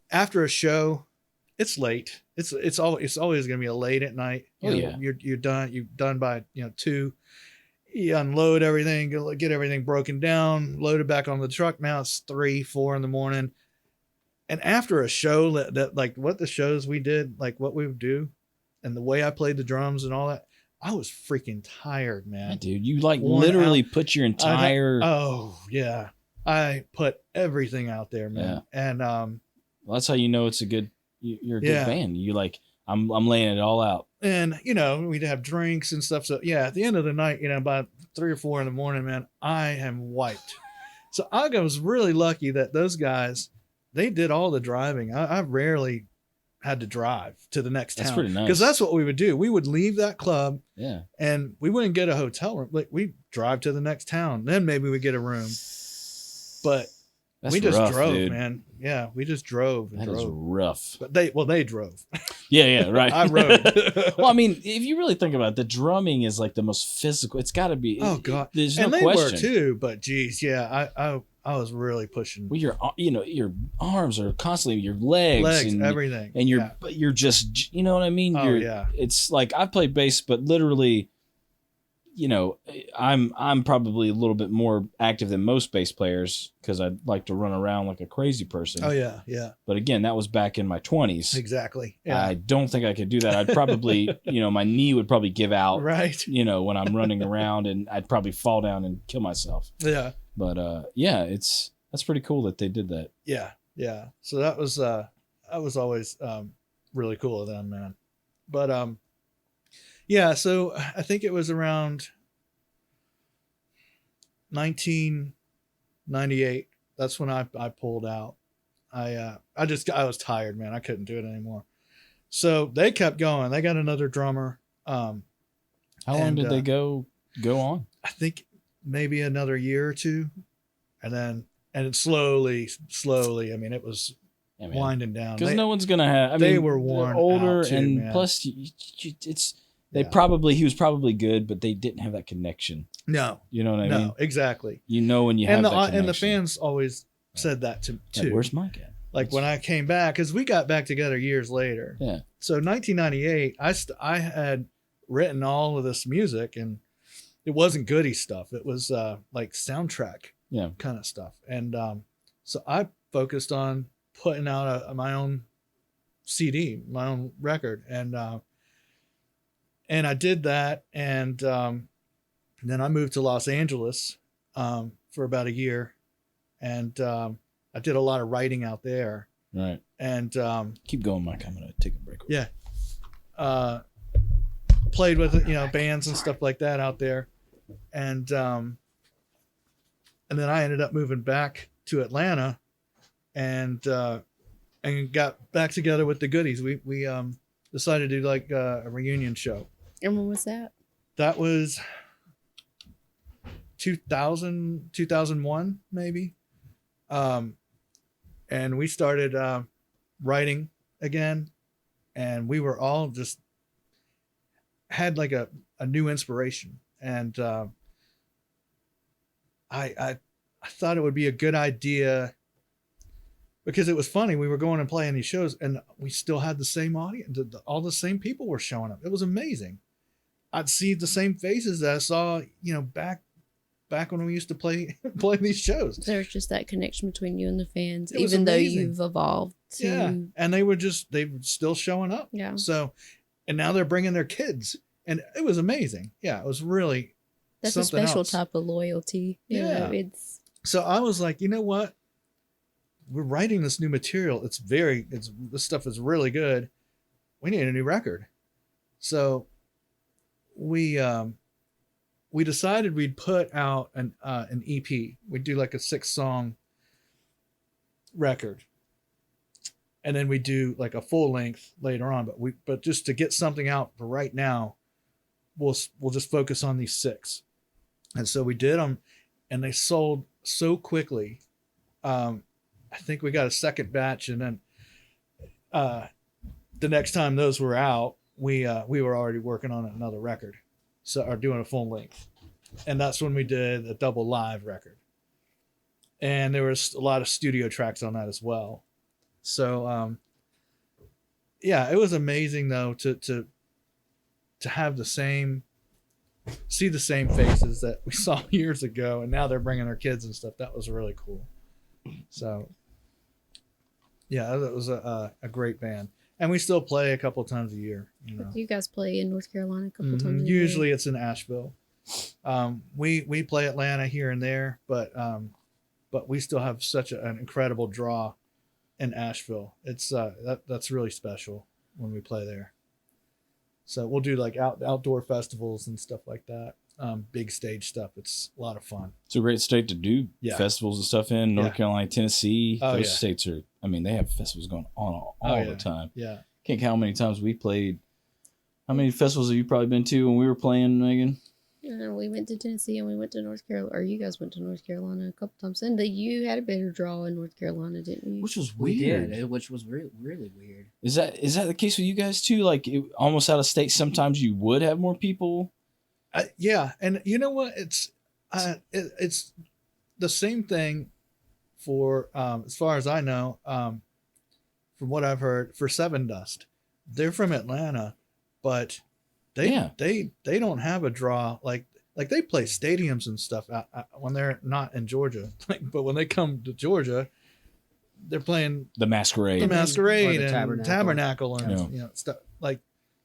after a show, it's late. It's always going to be a late at night. You're done. You're done by 2. You unload everything, get everything broken down, load it back on the truck. Now it's 3, 4 in the morning. And after a show that like what the shows we did, like what we would do, and the way I played the drums and all that, I was freaking tired, man. Yeah, dude, you like literally put your entire. I put everything out there, man. Yeah. And well, that's how you know it's a good. You're a good band. You like. I'm laying it all out. And, we'd have drinks and stuff. So, at the end of the night, by 3 or 4 in the morning, man, I am wiped. So I was really lucky that those guys, they did all the driving. I rarely had to drive to the next That's town. pretty nice. Because that's what we would do. We would leave that club Yeah. and we wouldn't get a hotel room. Like we drive to the next town. Then maybe we get a room. But That's we just rough, drove, dude. man. Yeah, we just drove and That is drove. rough. But they drove. Yeah, right. I rode. Well, I mean, if you really think about it, the drumming is like the most physical. It's got to be. Oh God, there's no and they question. were too. But geez, yeah, I was really pushing Well, your arms are constantly your legs and everything, and you're just, you know what I mean. Oh yeah. It's like I play bass, but literally, I'm probably a little bit more active than most bass players because I like to run around like a crazy person. Oh yeah, yeah. But again, that was back in my 20s. Exactly. Yeah. I don't think I could do that. I'd probably, my knee would probably give out. Right. When I'm running around, and I'd probably fall down and kill myself. Yeah. But yeah, that's pretty cool that they did that. Yeah. Yeah. So that was always really cool of them, man. But yeah, so I think it was around 1998. That's when I pulled out. I was tired, man. I couldn't do it anymore. So they kept going. They got another drummer. How long did they go on? I think maybe another year or two, and it slowly. I mean, it was winding down because no one's gonna have. They were worn older, out too, and man. plus, he was probably good, but they didn't have that connection. No, you know what I mean? No, exactly. When you have that connection. And the fans always said that too. Where's Mike at? Like when I came back, because we got back together years later. Yeah. So 1998, I had written all of this music, and it wasn't goody stuff. It was like soundtrack kind of stuff. And so I focused on putting out my own CD, my own record. And I did that. And then I moved to Los Angeles for about a year. And I did a lot of writing out there. Right. And keep going, Mike. I'm going to take a break. Yeah. Played with bands and stuff like that out there. And then I ended up moving back to Atlanta and got back together with the Goodies. We decided to do like a reunion show. And when was that? That was 2001 maybe. And we started writing again, and we were all just had like a new inspiration. And I thought it would be a good idea because it was funny. We were going and playing these shows, and we still had the same audience. All the same people were showing up. It was amazing. I'd see the same faces that I saw, back when we used to play these shows. There's just that connection between you and the fans, It was even though amazing. you've evolved to. Yeah, and they were still showing up. Yeah. So, and now they're bringing their kids, and it was amazing. Yeah, it was really. That's a something special else. type of loyalty. You know, it's. So I was like, you know what? We're writing this new material. This stuff is really good. We need a new record. So we decided we'd put out an EP. We'd do like a 6-song record. And then we do like a full length later on, but just to get something out for right now, we'll just focus on these 6. And so we did them, and they sold so quickly. I think we got a second batch, and then the next time those were out, we were already working on another record, or doing a full length, and that's when we did a double live record. And there was a lot of studio tracks on that as well. So yeah, it was amazing though to have see the same faces that we saw years ago, and now they're bringing their kids and stuff. That was really cool. So yeah, that was a great band, and we still play a couple times a year. You guys play in North Carolina a couple times a year. Usually it's in Asheville. We play Atlanta here and there, but we still have such an incredible draw in Asheville. It's that's really special when we play there. So we'll do like outdoor festivals and stuff like that. Big stage stuff. It's a lot of fun. It's a great state to do festivals and stuff in. North Carolina, Tennessee. Those states are I mean, they have festivals going on all the time. Yeah. Can't count how many times we played. How many festivals have you probably been to when we were playing, Megan? We went to Tennessee and we went to North Carolina, or you guys went to North Carolina a couple times. And you had a better draw in North Carolina, didn't you? Which was We weird. did, which was really weird. Is that the case with you guys too? Like almost out of state, sometimes you would have more people. Yeah, and you know what? It's the same thing for as far as I know, from what I've heard, for Seven Dust. They're from Atlanta, but they don't have a draw like they play stadiums and stuff when they're not in Georgia. But when they come to Georgia, they're playing The Masquerade. the Masquerade Or the and Tabernacle and stuff. Like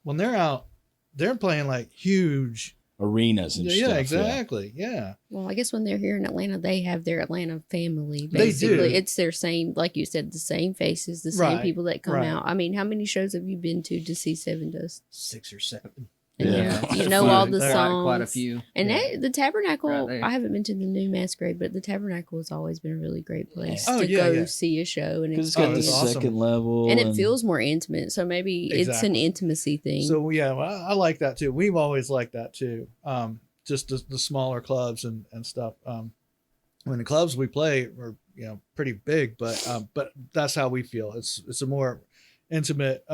when they're out, they're playing like huge Arenas and stuff. yeah, exactly. Yeah. Well, I guess when they're here in Atlanta, they have their Atlanta family. They Basically, do. it's their same, like you said, the same faces, the same Right, people that come right. out. I mean, how many shows have you been to see Seven Dust? 6 or 7. And Yeah. you know all the Quite- songs. Quite a few. And Yeah. the Tabernacle, Right there. I haven't been to the new Masquerade, but the Tabernacle has always been a really great place Oh, to yeah, go yeah. see a show and Because it's got the it's experience. awesome. second level. And it feels more intimate. So maybe it's an Exactly. intimacy thing. So yeah, well, I like that too. We've always liked that too. Just the smaller clubs and stuff. When the clubs we play are pretty big, but that's how we feel. It's a more intimate.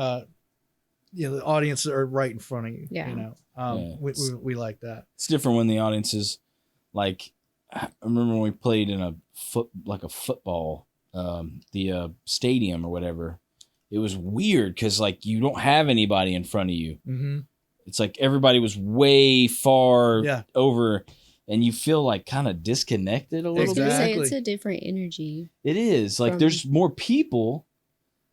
The audience are right in front of you. Yeah. Yeah. We like that. It's different when the audience is like. I remember when we played in a football, the stadium or whatever. It was weird because like you don't have anybody in front of you. Mm-hmm. It's like everybody was way far Yeah. over, and you feel like kind of disconnected a I little was gonna bit. say Exactly. it's a different energy. It is like From- there's more people,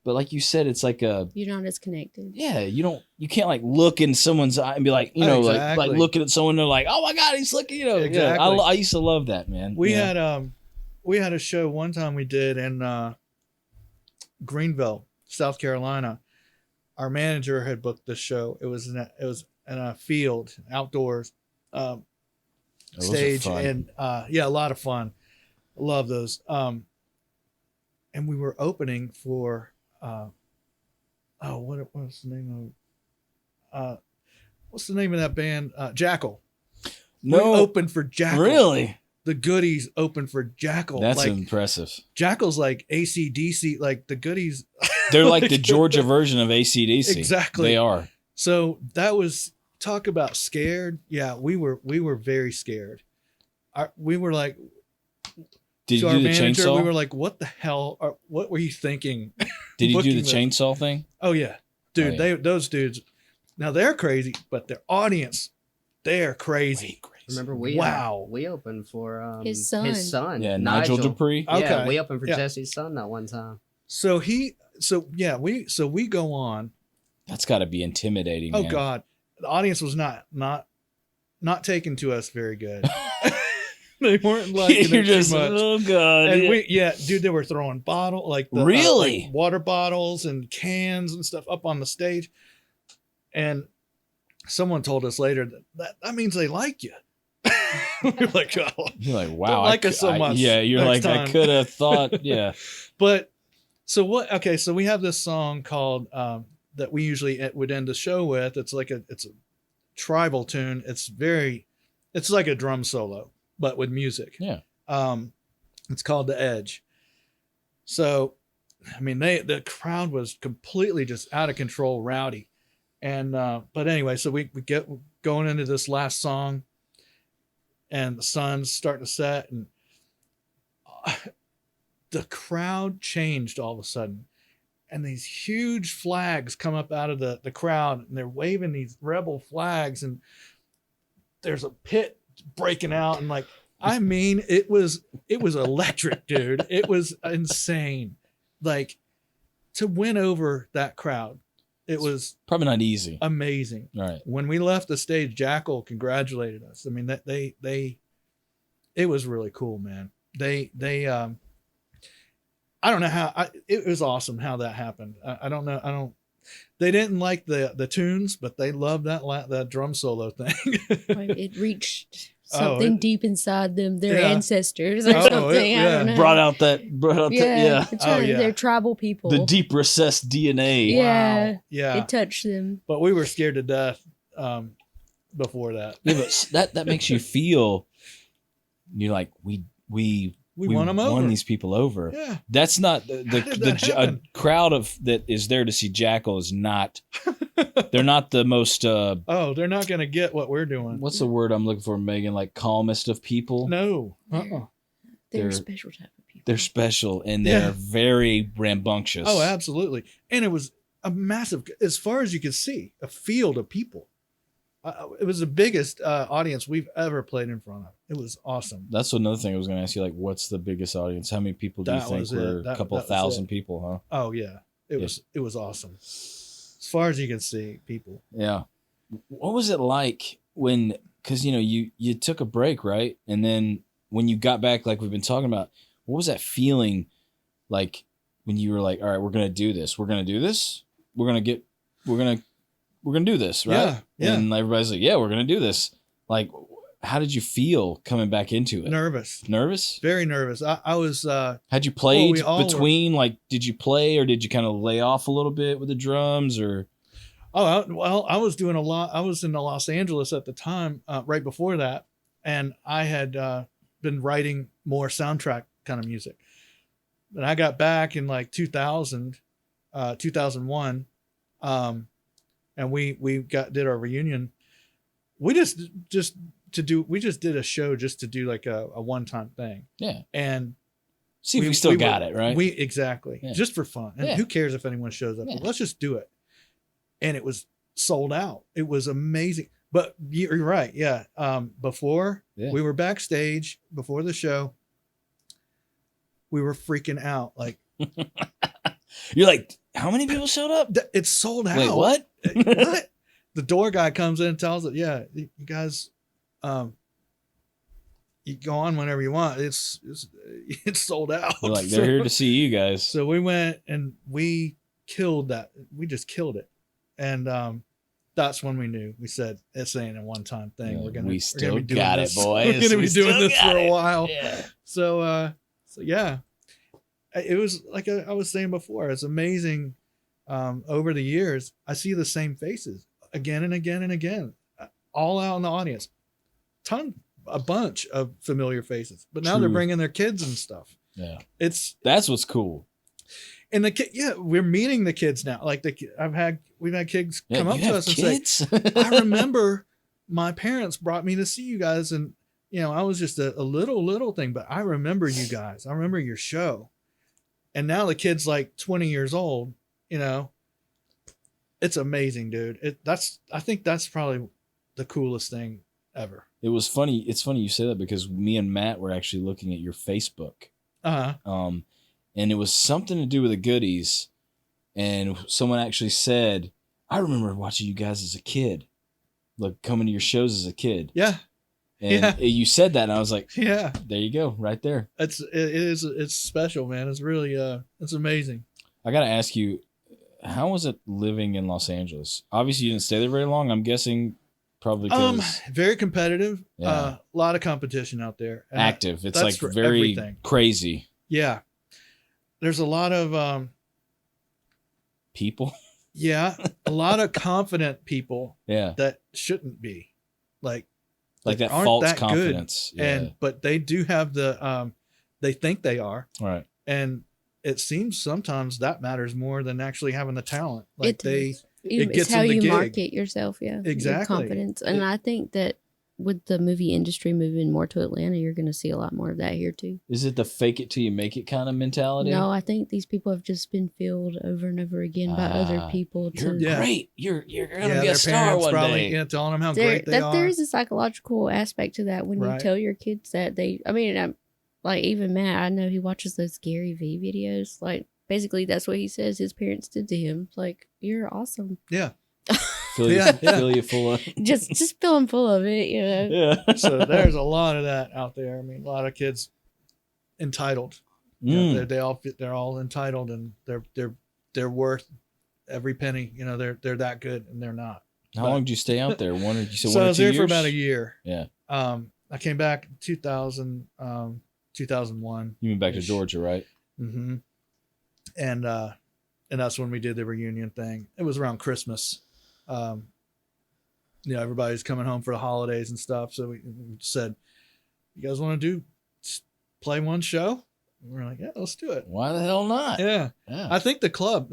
but like you said, it's like You're not as connected. you can't like look in someone's eye and be like, like Exactly. looking at someone, they're like, oh my God, he's looking, Yeah, Exactly. I used to love that, man. We Yeah. had a show one time we did in Greenville, South Carolina. Our manager had booked this show. It was in a field, outdoors Those are stage, fun. and a lot of fun. Love those. And we were opening for what's the name of what's the name of that band? Jackal. We No, opened for Jackal. really, The Goodies opened for Jackal. that's like impressive. Jackal's like AC/DC, like the Goodies. They're like the Georgia version of AC/DC. Exactly. They are. So that was talk about scared. Yeah, we were very scared. We were like, Did to you our do the manager, chainsaw? we were like, what the hell? What were you thinking? Did you do the booking this. chainsaw thing? Oh yeah, dude. Oh, yeah. Those dudes. Now they're crazy, but their audience, they're crazy. Remember we opened for His son. Yeah, Nigel Dupree. Okay. Yeah, we opened for Yeah. Jesse's son that one time. So we go on. That's got to be intimidating. Oh man. God, the audience was not taken to us very good. They weren't liking You're it just too much. oh God. And yeah. dude, they were throwing Really? like water bottles and cans and stuff up on the stage. And someone told us later that means they like you. We're like, oh. You're like, wow. Don't like us so much Yeah, you're next like, time. I could have thought. Yeah. But so what? Okay, so we have this song called that we usually would end the show with. It's a tribal tune. It's like a drum solo, but with music. Yeah. It's called The Edge. So, I mean, the crowd was completely just out of control, rowdy. And but anyway, so we get going into this last song, and the sun's starting to set, and the crowd changed all of a sudden, and these huge flags come up out of the crowd, and they're waving these rebel flags, and there's a pit breaking out, and like, I mean, it was electric, dude. It was insane. Like, to win over that crowd, it was Probably not easy. amazing. All right. When we left the stage, Jackal congratulated us. I mean, that it was really cool, man. They I don't know how it was awesome how that happened. I don't know. They didn't like the tunes, but they loved that drum solo thing. It reached something it- deep inside them, their Yeah. ancestors or Oh, something. I don't know. Brought out that. yeah. It's Oh, yeah. They're tribal people. The deep recessed DNA. Yeah. Wow. Yeah. It touched them. But we were scared to death before that. Yeah, but that makes you feel. You're like we won them over. Won these people over. Yeah. That's not How did that a happen? crowd of that is there to see Jackal is not. They're not the most. Oh, they're not going to get what we're doing. What's the word I'm looking for, Megan? Like calmest of people. No. They're They're- a special type of people. They're special and they're Yeah. very rambunctious. Oh, absolutely. And it was a massive, as far as you could see, a field of people. It was the biggest audience we've ever played in front of. It was awesome. That's another thing I was going to ask you. Like, what's the biggest audience? How many people do you That think was it. were? That- A couple that was thousand it. people, huh? Oh yeah, it was awesome. As far as you can see, people. Yeah. What was it like when? Because you took a break, right? And then when you got back, like we've been talking about, what was that feeling like when you were like, all right, we're gonna do this. We're gonna do this. We're gonna do this, right? Yeah, yeah. And everybody's like, yeah, we're gonna do this. Like, how did you feel coming back into it? Nervous, Nervous? very nervous. I was. Had you played we all between? Like, did you play or did you kind of lay off a little bit with the drums or? Well, I was doing a lot. I was in Los Angeles at the time, right before that, and I had been writing more soundtrack kind of music. But I got back in like 2000, 2001, and we did our reunion. We just did a show just to do like a one-time thing. Yeah. And See if we still got it, right? Exactly. Yeah. Just for fun. And Yeah. who cares if anyone shows up? Yeah. Let's just do it. And it was sold out. It was amazing. But you're right. Yeah. Before Yeah. we were backstage before the show, we were freaking out. Like, You're like, how many people showed up? it's sold out. Wait, what? What? The door guy comes in and tells us, yeah, you guys, you go on whenever you want. It's sold out. They're like, they're here to see you guys. So we went and we killed that. We just killed it. And that's when we knew. We said, this ain't a one-time thing. Yeah, We're gonna we be still doing got it, this. boys. We're gonna We be still doing this got for a it. while. Yeah. So yeah, it was like I was saying before. It's amazing. Over the years, I see the same faces again and again and again, all out in the audience. A bunch of familiar faces, but now they're True. bringing their kids and stuff. Yeah. That's what's cool. and the kid. Yeah, we're meeting the kids now. Like we've had kids Yeah, come up you to have us and kids? say, I remember my parents brought me to see you guys, and I was just a little thing, but I remember you guys. I remember your show. And now the kid's like 20 years old, it's amazing, dude. I think that's probably the coolest thing ever. It was funny. It's funny you say that because me and Matt were actually looking at your Facebook. Uh-huh. And it was something to do with the goodies. And someone actually said, I remember watching you guys as a kid, like coming to your shows as a kid. Yeah. And you said that, and I was like, Yeah. there you go, right there. It's special, man. It's really, it's amazing. I got to ask you, how was it living in Los Angeles? Obviously, you didn't stay there very long. I'm guessing probably because Very competitive. Yeah. A lot of competition out there. And active. It's that's like for very everything. crazy. Yeah. There's a lot of, People. yeah, a lot of confident people Yeah. that shouldn't be like Like that aren't false that good. confidence. Yeah. But they do have the, they think they are. Right. And it seems sometimes that matters more than actually having the talent. Like It does. it It's gets how in the you gig. market yourself, yeah. Your Exactly. confidence. And I think that with the movie industry moving more to Atlanta, you're going to see a lot more of that here too. Is it the fake it till you make it kind of mentality? No, I think these people have just been filled over and over again by other people. You're Yeah. great. You're gonna Yeah, be their a star parents one probably day. telling them how great they are. There is a psychological aspect to that when Right. you tell your kids that I'm like, even Matt, I know he watches those Gary V videos. Like, basically, that's what he says his parents did to him. It's like, you're awesome. Yeah. Fill you, Yeah. fill you full of. just fill him full of it, Yeah. So there's a lot of that out there. I mean, a lot of kids entitled. Mm. They're all entitled, and they're worth every penny. They're that good, and they're not. How long did you stay out there? You said So 1 I or was 2 there years? for about a year. Yeah. I came back 2001. You mean back to Georgia, right? Mm-hmm. And that's when we did the reunion thing. It was around Christmas. Everybody's coming home for the holidays and stuff. So we said, you guys want to play one show? And we're like, yeah, let's do it. Why the hell not? Yeah. Yeah. I think the club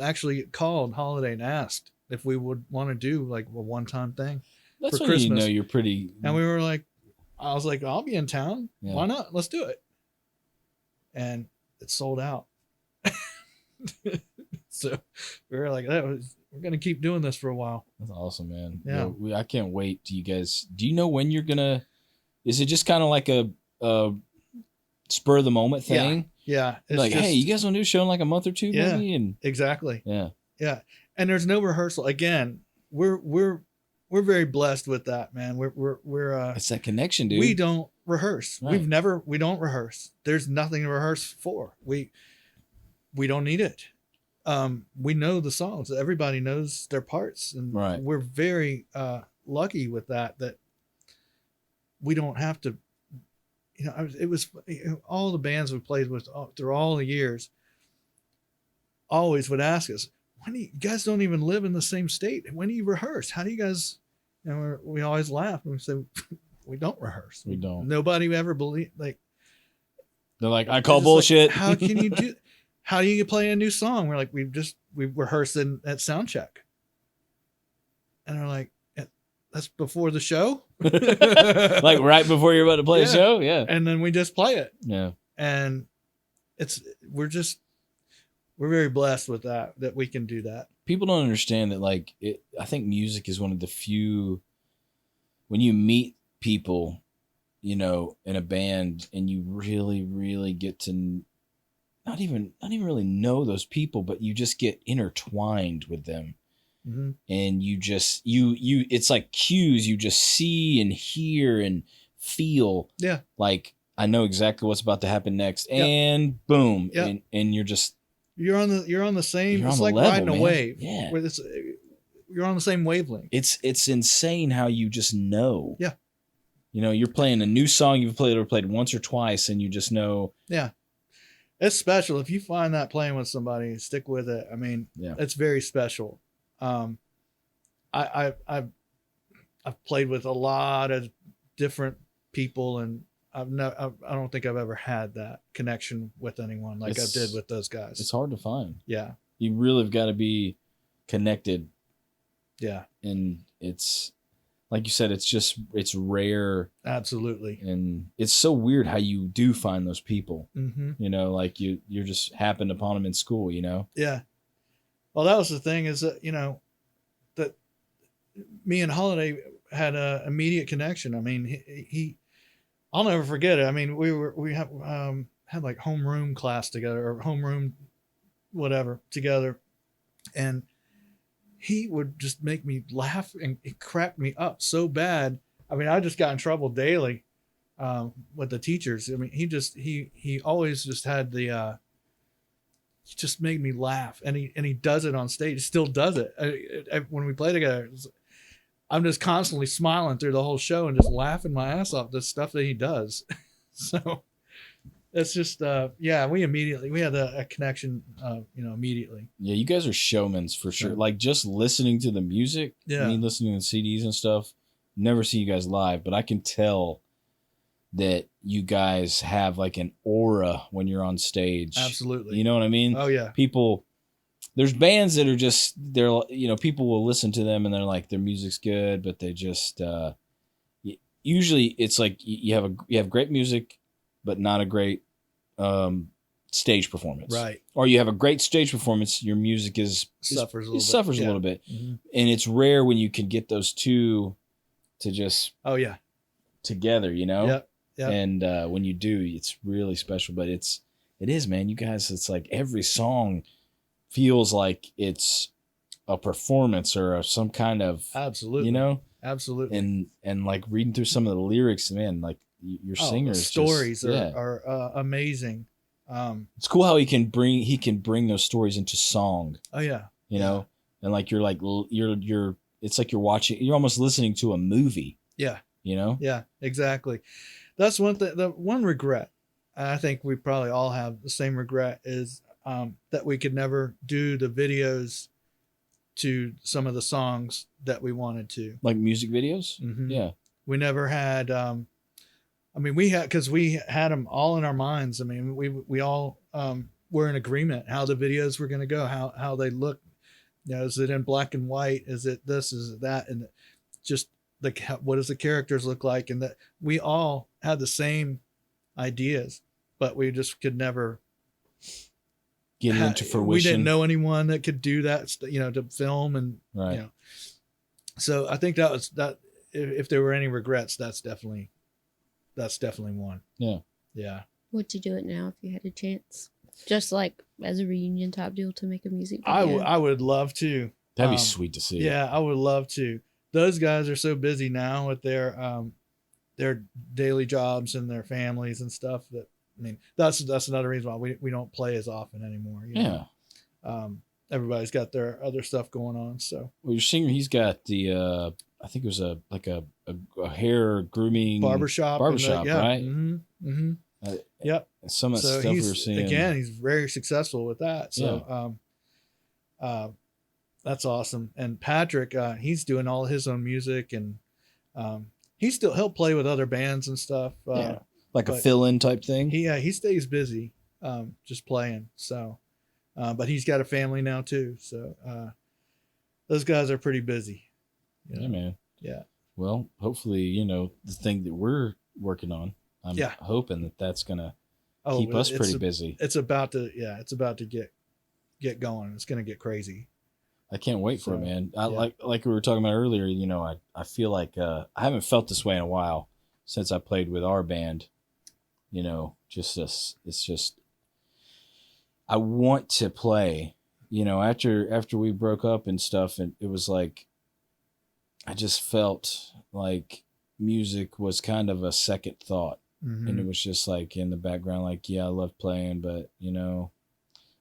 actually called Holiday and asked if we would want to do like a one-time thing. That's for when Christmas. you know you're pretty. And we were like, I was like, I'll be in town. Yeah. Why not? Let's do it. And it sold out. So we were like, we're going to keep doing this for a while. That's awesome, man. Yeah. I can't wait. Do you know when you're going to, is it just kind of like a spur of the moment thing? Yeah. It's like, just, hey, you guys want to do a show in like a month or two, Yeah. maybe? And exactly. yeah. Yeah. And there's no rehearsal. Again, we're very blessed with that, man. We're It's that connection, dude. we don't rehearse. Right. We don't rehearse. There's nothing to rehearse for. We don't need it. We know the songs. Everybody knows their parts, and Right. we're very lucky with that we don't have to. It was all the bands we played with through all the years always would ask us, when do you guys don't even live in the same state? When do you rehearse? How do you guys? And we always laugh and we say, we don't rehearse. We don't. Nobody ever believe like. They're like, I call It's bullshit. Like, how can you do? How do you play a new song? We're like, we rehearsed at sound check. And they're like, that's before the show. Like right before you're about to play a Yeah. show. Yeah. And then we just play it. Yeah. And we're very blessed with that we can do that. People don't understand that. Like, I think music is one of the few, when you meet people, in a band and you really, really get to not even really know those people, but you just get intertwined with them. Mm-hmm. And you just, it's like cues. You just see and hear and feel. Yeah. Like, I know exactly what's about to happen next. Yep. And boom. Yep. And you're just, You're on the same. You're It's on the like level, riding man. a wave. Yeah. Where you're on the same wavelength. it's insane how you just know. Yeah. You're playing a new song you've played once or twice, and you just know. Yeah. It's special. If you find that playing with somebody, stick with it. I mean, Yeah. it's very special. I've played with a lot of different people, and I don't think I've ever had that connection with anyone like I did with those guys. It's hard to find. Yeah. You really have got to be connected, Yeah. and it's like you said, it's rare, Absolutely. and it's so weird how you do find those people. Mm-hmm. Like you're just happened upon them in school. Yeah. Well, that was the thing is that, that me and Holiday had a immediate connection. I mean, he I'll never forget it. I mean, we had like homeroom class together or homeroom, whatever together. And he would just make me laugh and it cracked me up so bad. I mean, I just got in trouble daily with the teachers. I mean, he always just had the, just made me laugh, and he does it on stage. Still does it. When we play together, I'm just constantly smiling through the whole show and just laughing my ass off the stuff that he does. So it's just we had a connection, immediately. Yeah, you guys are showmans for sure. Yeah. Like just listening to the music, Yeah. me listening to CDs and stuff. Never see you guys live, but I can tell that you guys have like an aura when you're on stage. Absolutely. You know what I mean? Oh yeah. There's bands that are just, people will listen to them and they're like, their music's good, but they just, usually it's like you have great music, but not a great stage performance. Right. Or you have a great stage performance, your music Suffers a little bit. suffers a Yeah. little bit. Mm-hmm. And it's rare when you can get those two to just Oh yeah. together, Yep. Yep. And when you do, it's really special. But it is, man. You guys, it's like every song feels like it's a performance or some kind of, Absolutely. Absolutely. and like reading through some of the lyrics, man, like your the singers stories just, are amazing. It's cool how he can bring those stories into song, Oh yeah. and like you're it's like you're almost listening to a movie. Yeah. you know? Yeah, exactly. That's one thing. The one regret, and I think we probably all have the same regret, is that we could never do the videos to some of the songs that we wanted to. Like music videos? Mhm. Yeah. We never had. I mean, we had, because we had them all in our minds. I mean, we all were in agreement how the videos were going to go, how they look. You know, is it in black and white? Is it this? Is it that? And just what does the characters look like? And that we all had the same ideas, but we just could never Get into fruition. We didn't know anyone that could do that, you know, to film and Right. you know. So I think that was that. If there were any regrets, that's definitely one. Yeah. Yeah. Would you do it now if you had a chance? Just like as a reunion type deal to make a music video? I would love to. That'd be sweet to see. Yeah, I would love to. Those guys are so busy now with their daily jobs and their families and stuff that, I mean, that's another reason why we don't play as often anymore. You know? Everybody's got their other stuff going on. So Well, your singer, he's got the I think it was a hair grooming barbershop, yeah. right? Mm-hmm. Mm-hmm. Yep. Some of the stuff we were seeing. Again, he's very successful with that. So that's awesome. And Patrick, he's doing all his own music, and he'll play with other bands and stuff. Like a fill-in type thing. He stays busy, just playing. So, but he's got a family now too. So those guys are pretty busy. You know? Yeah, man. Yeah. Well, hopefully, you know, the thing that we're working on, I'm hoping that that's gonna keep us pretty busy. It's about to get going. It's gonna get crazy. I can't wait for it, man. Like we were talking about earlier, you know, I feel like I haven't felt this way in a while since I played with our band. You know, it's just I want to play, you know, after we broke up and stuff, and it was like I just felt like music was kind of a second thought. Mm-hmm. And it was just like in the background, like, yeah, I love playing, but you know,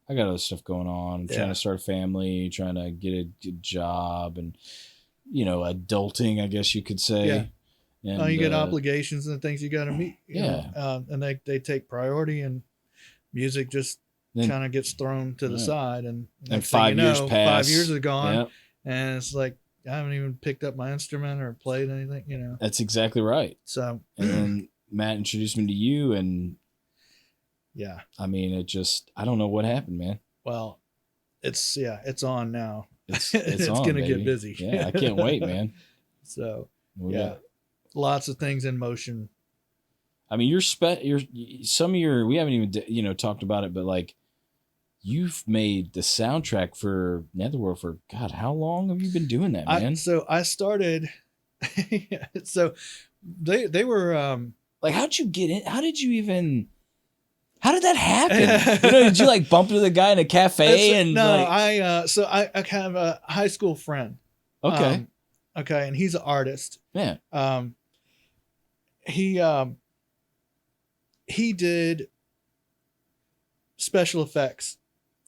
I got other stuff going on. I'm trying to start a family, trying to get a good job, and you know, adulting, I guess you could say. Yeah. And, you get obligations and things you got to meet. You know? And they take priority, and music just kind of gets thrown to the side. And 5 years pass. 5 years are gone, and it's like I haven't even picked up my instrument or played anything. You know, that's exactly right. So, and then Matt introduced me to you, and yeah, I mean, it just, I don't know what happened, man. Well, it's on now. It's going to get busy. Yeah, I can't wait, man. So, lots of things in motion. I mean, some of your, we haven't even, you know, talked about it, but like, you've made the soundtrack for Netherworld for, God, how long have you been doing that, man? I started, so they were, like, how'd you get in? How did that happen? You know, did you like bump into the guy in a cafe? I have a high school friend. Okay. Okay. And he's an artist. Yeah. He did special effects,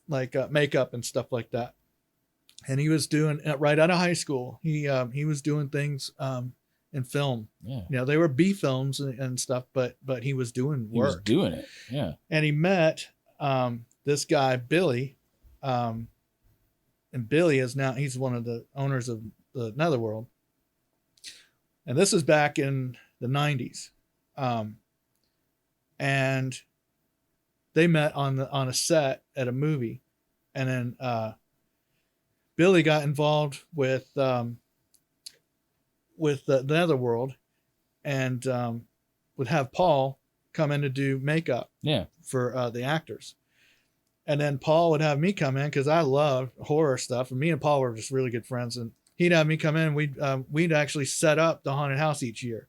like makeup and stuff like that. And he was doing right out of high school. He was doing things in film. Yeah. You know, they were B films and stuff, but he was doing work. He was doing it. Yeah. And he met this guy, Billy. And Billy he's one of the owners of the Netherworld. And this is back in the 90s. And they met on a set at a movie. And then Billy got involved with the Netherworld, and would have Paul come in to do makeup for the actors. And then Paul would have me come in because I love horror stuff. And me and Paul were just really good friends. And he'd have me come in. We'd actually set up the haunted house each year.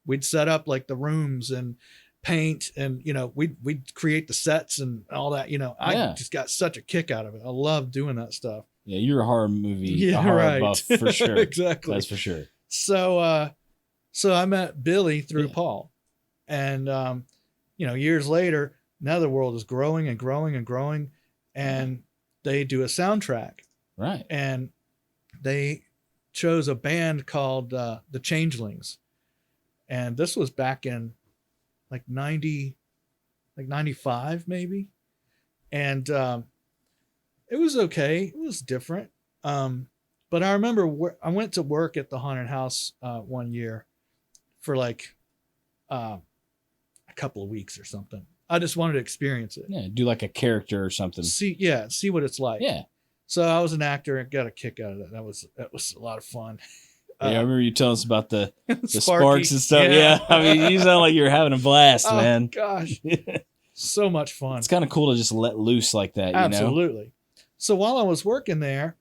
We'd set up like the rooms and paint, and you know, we'd create the sets and all that. You know, I just got such a kick out of it. I love doing that stuff. Yeah, you're a horror movie, horror buff for sure. Exactly. That's for sure. So I met Billy through Paul, and you know, years later, Netherworld is growing and growing and growing, and they do a soundtrack. Right. And they chose a band called the Changelings, And this was back in like 95 maybe. And it was okay. It was different. But I remember I went to work at the haunted house one year for like a couple of weeks or something. I just wanted to experience it. Yeah, do like a character or something. See what it's like. Yeah. So I was an actor and got a kick out of that. That was a lot of fun. Yeah, I remember you telling us about the Sparky. sparks and stuff. Yeah. I mean, you sound like you're having a blast, Oh, man. gosh. So much fun. It's kind of cool to just let loose like that, you know? Absolutely. So while I was working there,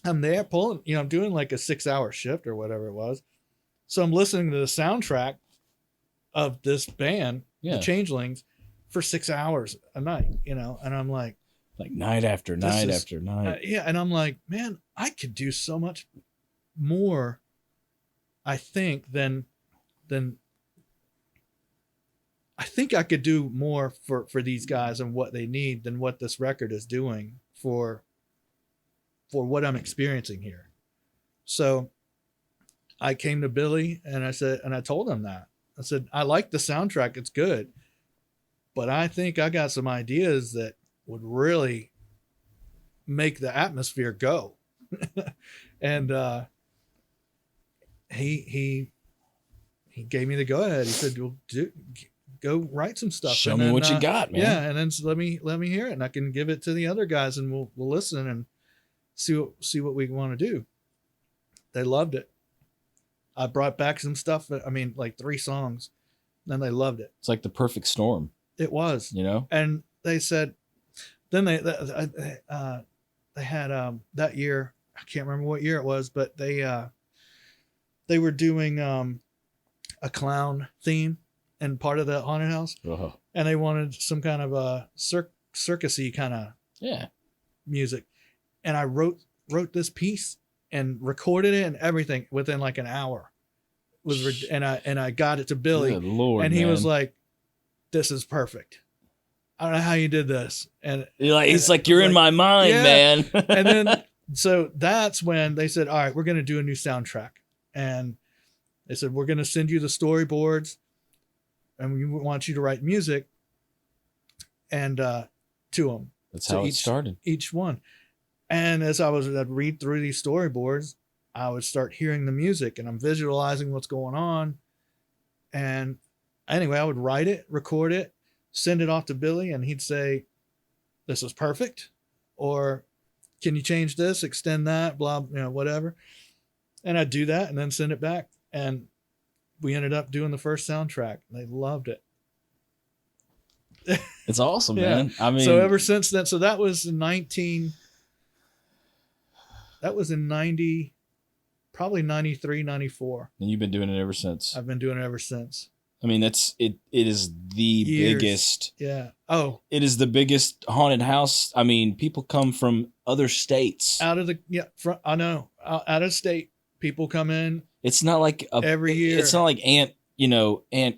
I'm there pulling, I'm doing like a 6-hour shift or whatever it was. So I'm listening to the soundtrack of this band, the Changelings, for 6 hours a night, and I'm like night after night after night. And I'm like, man, I could do so much more, I think, than I think I could do more for these guys and what they need than what this record is doing for what I'm experiencing here. So I came to Billy and I told him that. I said, I like the soundtrack. It's good. But I think I got some ideas that would really make the atmosphere go. And he gave me the go ahead. He said, well, go write some stuff. Show me what you got, man. Yeah, and then let me hear it, and I can give it to the other guys, and we'll listen and see what we want to do. They loved it. I brought back some stuff. Like 3 songs. Then they loved it. It's like the perfect storm. It was, And they said, then they had that year. I can't remember what year it was, but they were doing a clown theme and part of the haunted house, and they wanted some kind of a circusy kind of music, and I wrote this piece and recorded it and everything within like an hour. And I got it to Billy. Good Lord, and he man. was like, "This is perfect. I don't know how you did this." And it's like you're in my mind, man. And then so that's when they said, "All right, we're going to do a new soundtrack," and they said, "We're going to send you the storyboards, and we want you to write music." And to them. That's how it started. Each one. And as I'd read through these storyboards, I would start hearing the music, and I'm visualizing what's going on. And anyway, I would write it, record it, send it off to Billy, and he'd say, "This is perfect," or "Can you change this, extend that, blah, whatever." And I'd do that and then send it back. And we ended up doing the first soundtrack. They loved it. It's awesome, man. I mean, so ever since then, so that was in probably 93, 94. And you've been doing it ever since. I've been doing it ever since. I mean, it is the biggest. Yeah. Oh, it is the biggest haunted house. I mean, people come from other states. I know. Out of state, people come in. It's not like every year. It's not like Aunt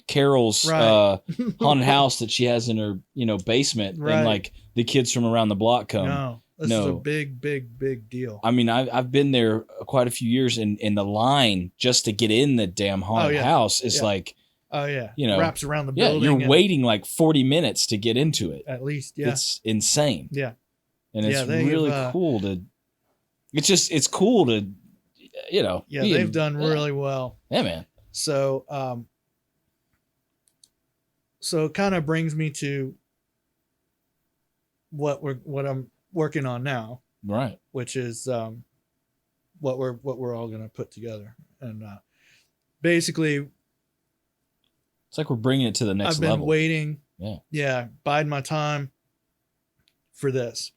Carol's haunted house that she has in her, basement, and like the kids from around the block come. No. This is a big, big, big deal. I mean, I've been there quite a few years, and the line just to get in the damn haunted house is like, wraps around the building. You're waiting like 40 minutes to get into it. At least, yeah. It's insane. Yeah. And it's really cool to, it's cool to, they've done really well. Yeah, man. So, so it kind of brings me to what I'm working on now, right? Which is what we're all going to put together, and basically, it's like we're bringing it to the next level. I've been waiting, biding my time for this,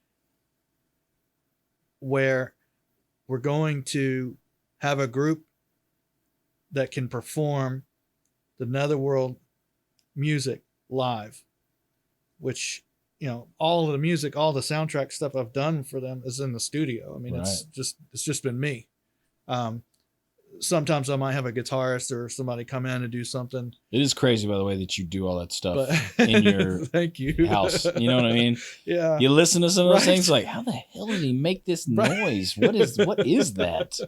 where we're going to have a group that can perform the Netherworld music live, which, all of the music, all the soundtrack stuff I've done for them is in the studio. I mean, it's just been me. Sometimes I might have a guitarist or somebody come in and do something. It is crazy, by the way, that you do all that stuff in your thank you house. You know what I mean? Yeah. You listen to some of those things like, how the hell did he make this noise? What is that?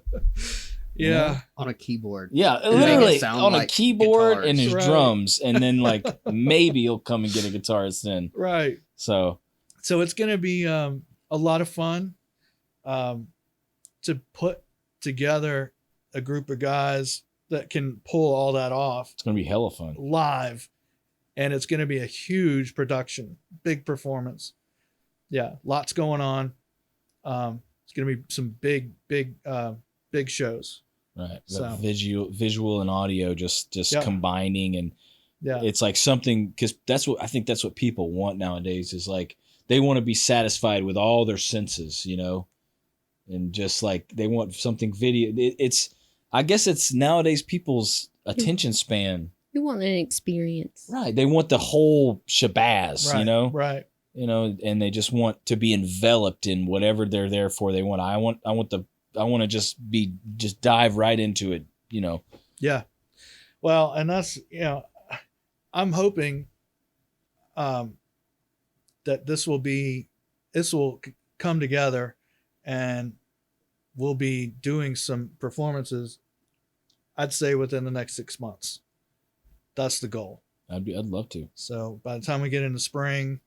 you know? Yeah. On a keyboard. Yeah, And make it literally sound on a like keyboard guitars. and his Right. drums, and then like maybe he'll come and get a guitarist then. Right. So So it's going to be a lot of fun to put together a group of guys that can pull all that off it's gonna be hella fun. live, and it's going to be a huge production, big performance. Yeah, lots going on. It's going to be some big shows. Right. So- Visual and audio just Yeah. combining, and Yeah, it's like something, because that's what people want nowadays, is like they want to be satisfied with all their senses, you know, and just like they want something video. I guess it's nowadays people's attention span. You want an experience. Right. They want the whole shabazz, right, you know, right. you know, and they just want to be enveloped in whatever they're there for. I want to just dive right into it, you know. Yeah. Well, and that's, I'm hoping that this will come together, and we'll be doing some performances, I'd say within the next 6 months. That's the goal. I'd love to. So by the time we get into springtime,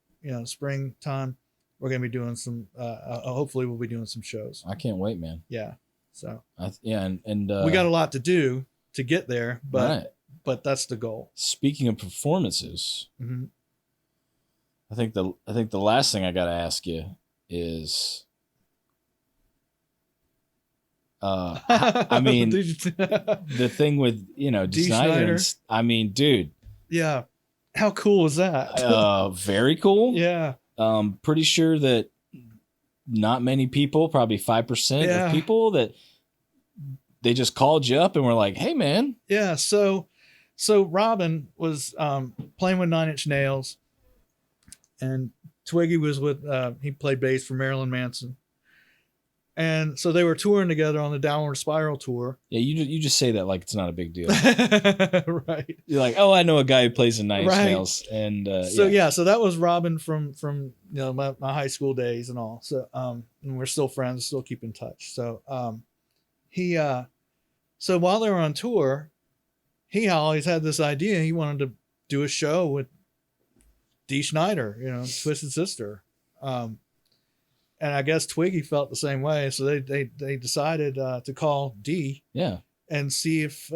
we're going to be doing some, hopefully we'll be doing some shows. I can't wait, man. Yeah. So And we got a lot to do to get there, right. but that's the goal. Speaking of performances, Hmm. I think the last thing I got to ask you is, I mean, the thing with D. Snider. Snider. I mean, dude, yeah. How cool was that? very cool. Yeah. Pretty sure that not many people, probably 5% Yeah. of people, that they just called you up and were like, "Hey, man." Yeah. So Robin was playing with 9 Inch Nails, and Twiggy was with he played bass for Marilyn Manson. And so they were touring together on the Downward Spiral tour. Yeah, you just say that like it's not a big deal. Right. You're like, "Oh, I know a guy who plays in Nine Inch Right. Nails," and So that was Robin from my high school days and all. So and we're still friends, still keep in touch. So so while they were on tour, he always had this idea. He wanted to do a show with Dee Snider, Twisted Sister. And I guess Twiggy felt the same way. So they decided to call Dee yeah. and see if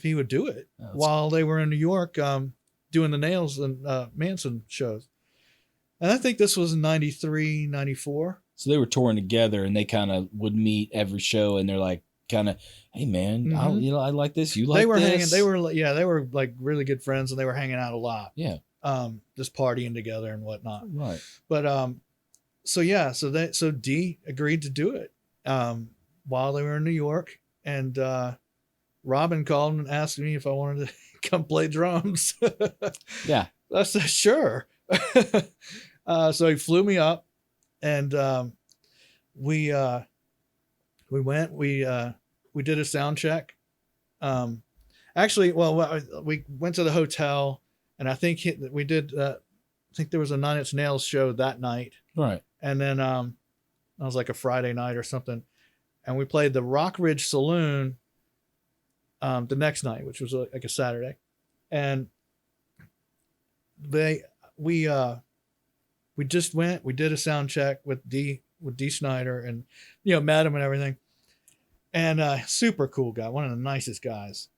he would do it That's- while they were in New York doing the Nails and Manson shows. And I think this was in 93, 94. So they were touring together, and they kind of would meet every show, and they're like, kind of, "Hey, man, Mhm. I like this. You like They were this?" they were like really good friends, and they were hanging out a lot. Yeah. Just partying together and whatnot. Right. But so Dee agreed to do it while they were in New York, and Robin called and asked me if I wanted to come play drums. Yeah. I said sure. So he flew me up, and we went. We did a sound check. Actually, well, we went to the hotel, and I think we did. I think there was a 9 Inch Nails show that night. Right. And then that was like a Friday night or something. And we played the Rock Ridge Saloon the next night, which was like a Saturday. And we just went, we did a sound check with Dee Snider, and met him and everything. And super cool guy, one of the nicest guys.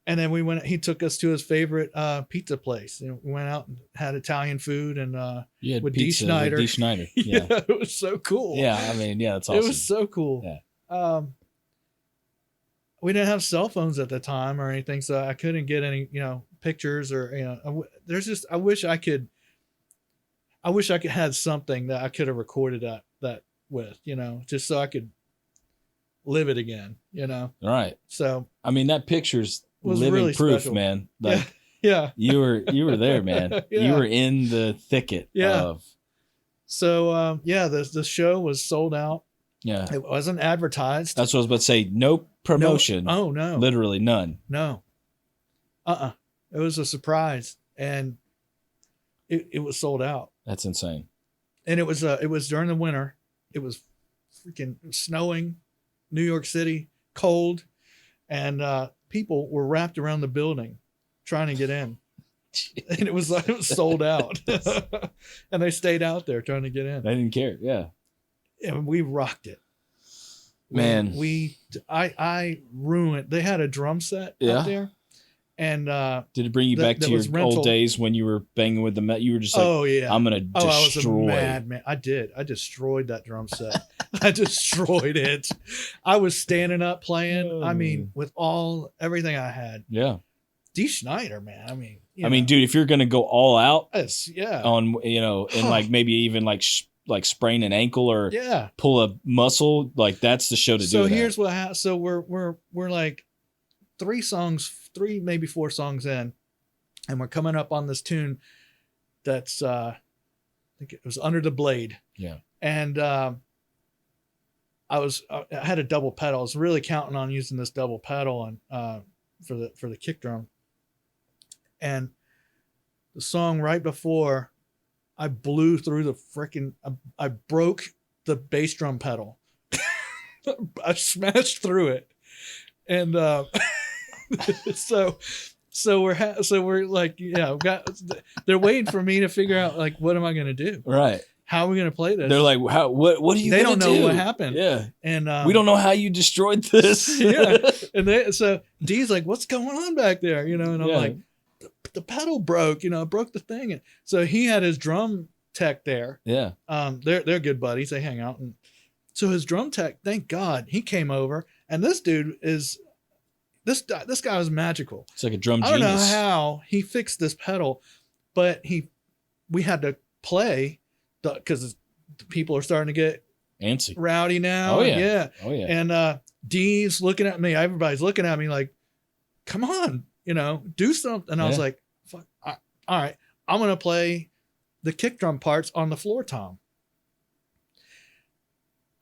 And then he took us to his favorite pizza place. We went out and had Italian food, and You had with Dee pizza Snider. with Dee Snider. Yeah. It was so cool. Yeah. I mean, yeah, that's awesome. It was so cool. Yeah. We didn't have cell phones at the time or anything, so I couldn't get any, pictures or, I wish I could had something that I could have recorded that with, just so I could live it again, Right. So I mean, that picture's was living really proof, special. man. Like yeah. you were there, man. Yeah. You were in the thicket Yeah. of. So the show was sold out. Yeah. It wasn't advertised. That's what I was about to say. No promotion. No, oh no. Literally none. No. It was a surprise, and it was sold out. That's insane. And it was during the winter. It was freaking snowing. New York City, cold, and people were wrapped around the building trying to get in. And it was sold out. And they stayed out there trying to get in. I didn't care. Yeah. And we rocked it. Man. I ruined. They had a drum set up there. And did it bring you back to your old days when you were banging with the Met? You were just like, oh yeah, I'm gonna destroy. I was a madman. I did. I destroyed that drum set. I destroyed it. I was standing up playing. I mean, with everything I had. Yeah. D. Snider, man. I mean, dude, if you're gonna go all out, on and like maybe even like sprain an ankle or yeah, pull a muscle, like that's the show to do. So here's what happened. So we're like 3 maybe 4 songs in, and we're coming up on this tune that's I think it was Under the Blade. Yeah. And I had a double pedal. I was really counting on using this double pedal and for the kick drum. And the song right before, I blew through the freaking I broke the bass drum pedal. I smashed through it. And so we're like, they're waiting for me to figure out like, what am I going to do? Right. How are we going to play this? They're like, what do you They gonna don't know do? what happened. Yeah. And we don't know how you destroyed this. Yeah. And so D's like, what's going on back there? And I'm like, the pedal broke, broke the thing. And so he had his drum tech there. Yeah. They're good buddies. They hang out. And so his drum tech, thank God, he came over. And this dude this guy was magical. It's like a drum genius. I don't know genius. how he fixed this pedal, but we had to play because the people are starting to get antsy, rowdy now. Oh yeah. And D's looking at me. Everybody's looking at me like, come on, do something. And I was like, fuck, all right, I'm going to play the kick drum parts on the floor tom.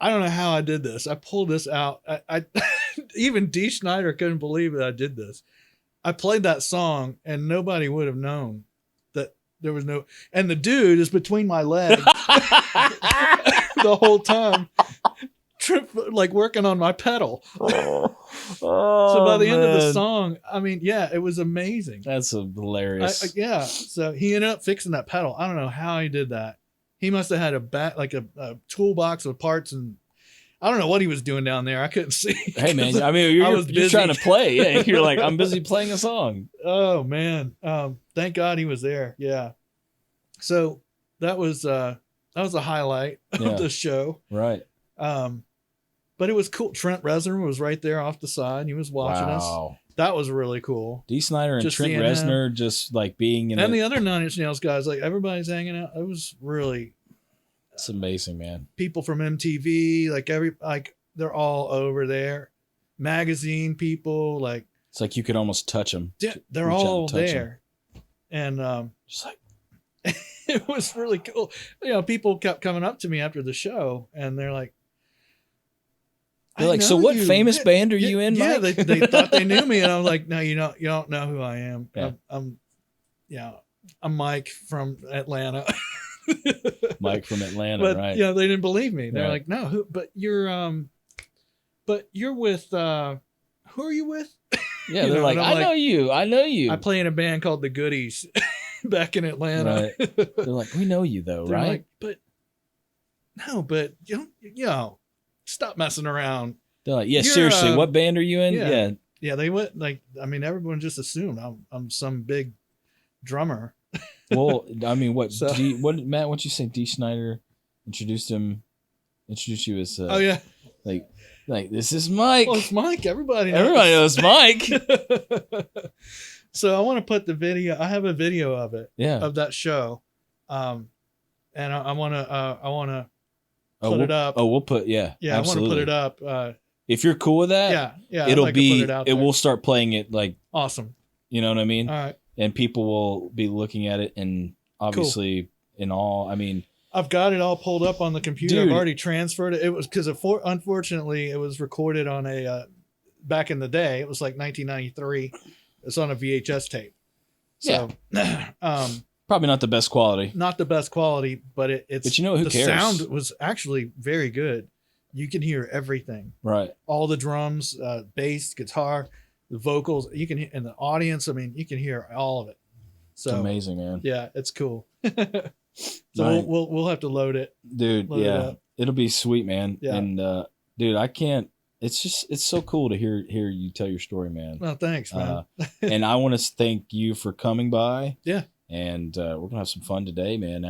I don't know how I did this. I pulled this out. I even D. Snider couldn't believe that I did this. I played that song and nobody would have known that there was no, and the dude is between my legs the whole time, like working on my pedal. So by the end of the song, I mean, it was amazing. That's hilarious. So he ended up fixing that pedal. I don't know how he did that. He must have had a toolbox of parts, and I don't know what he was doing down there. I couldn't see. Hey man, I mean, you're trying to play. Yeah, you're like, I'm busy playing a song. Oh man, thank God he was there. Yeah. So that was a highlight of the show. Right. But it was cool. Trent Reznor was right there off the side. He was watching us. That was really cool. D. Snider and Trent Reznor just like being in, and the other Nine Inch Nails guys, like everybody's hanging out. It was really, it's amazing, man. People from MTV, like they're all over there. Magazine people, like it's like you could almost touch them. They're all there, and just like it was really cool. People kept coming up to me after the show, and they're like. They're like, so what famous band are you in, Mike? Mike? They thought they knew me, and I'm like, no, you don't know who I am. Yeah. I'm Mike from Atlanta. Mike from Atlanta, but, right? They didn't believe me. They're like, no, who? But you're with. Who are you with? Yeah, they're like, I know you. I play in a band called the Goodies back in Atlanta. Right. They're like, we know you though, right? Like, but stop messing around. They're like, seriously, what band are you in? Yeah. They went everyone just assumed I'm some big drummer. Well, I mean, what Matt? What you say? D. Snider introduced you as like this is Mike. Well, it's Mike. Everybody knows Mike. So I want to put the video. I have a video of it. Yeah. Of that show, and I want to. Put it up. Oh, we'll put absolutely. I want to put it up. If you're cool with that, it'll be. We'll start playing it like awesome. You know what I mean? All right. And people will be looking at it, and obviously, in all, I mean, I've got it all pulled up on the computer. Dude. I've already transferred it. It was because unfortunately it was recorded on a back in the day. It was like 1993. It's on a VHS tape. So, probably not the best quality. Not the best quality, but it's. But who the cares? Sound was actually very good. you can hear everything. Right. All the drums, bass, guitar, the vocals. You can hear in the audience. I mean, you can hear all of it. So It's amazing, man. yeah, it's cool. So Right. we'll have to load it. Dude, Load it yeah. up. It'll be sweet, man. Yeah. And dude, I can't it's so cool to hear you tell your story, man. Well, thanks, man. And I want to thank you for coming by. Yeah. And we're gonna have some fun today, man.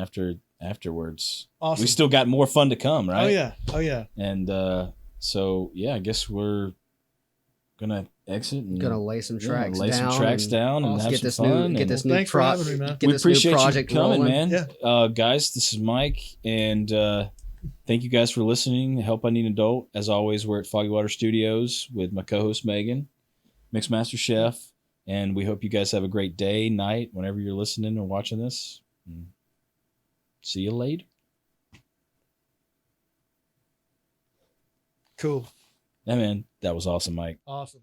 Afterwards, Awesome. we still got more fun to come, right? Oh yeah. And so yeah, I guess we're gonna exit and Gonna lay some tracks down. And Awesome. have Get some this fun. new, get and this new Thanks for having me, man. Get we this new appreciate project you coming, rolling. man. Yeah. Guys, this is Mike, and thank you guys for listening. Help I Need an Adult. As always, we're at Foggy Water Studios with my co-host Megan, Mixmaster Chef, and we hope you guys have a great day, night, whenever you're listening or watching this. See you later. Cool. Yeah, man, that was awesome, Mike. Awesome.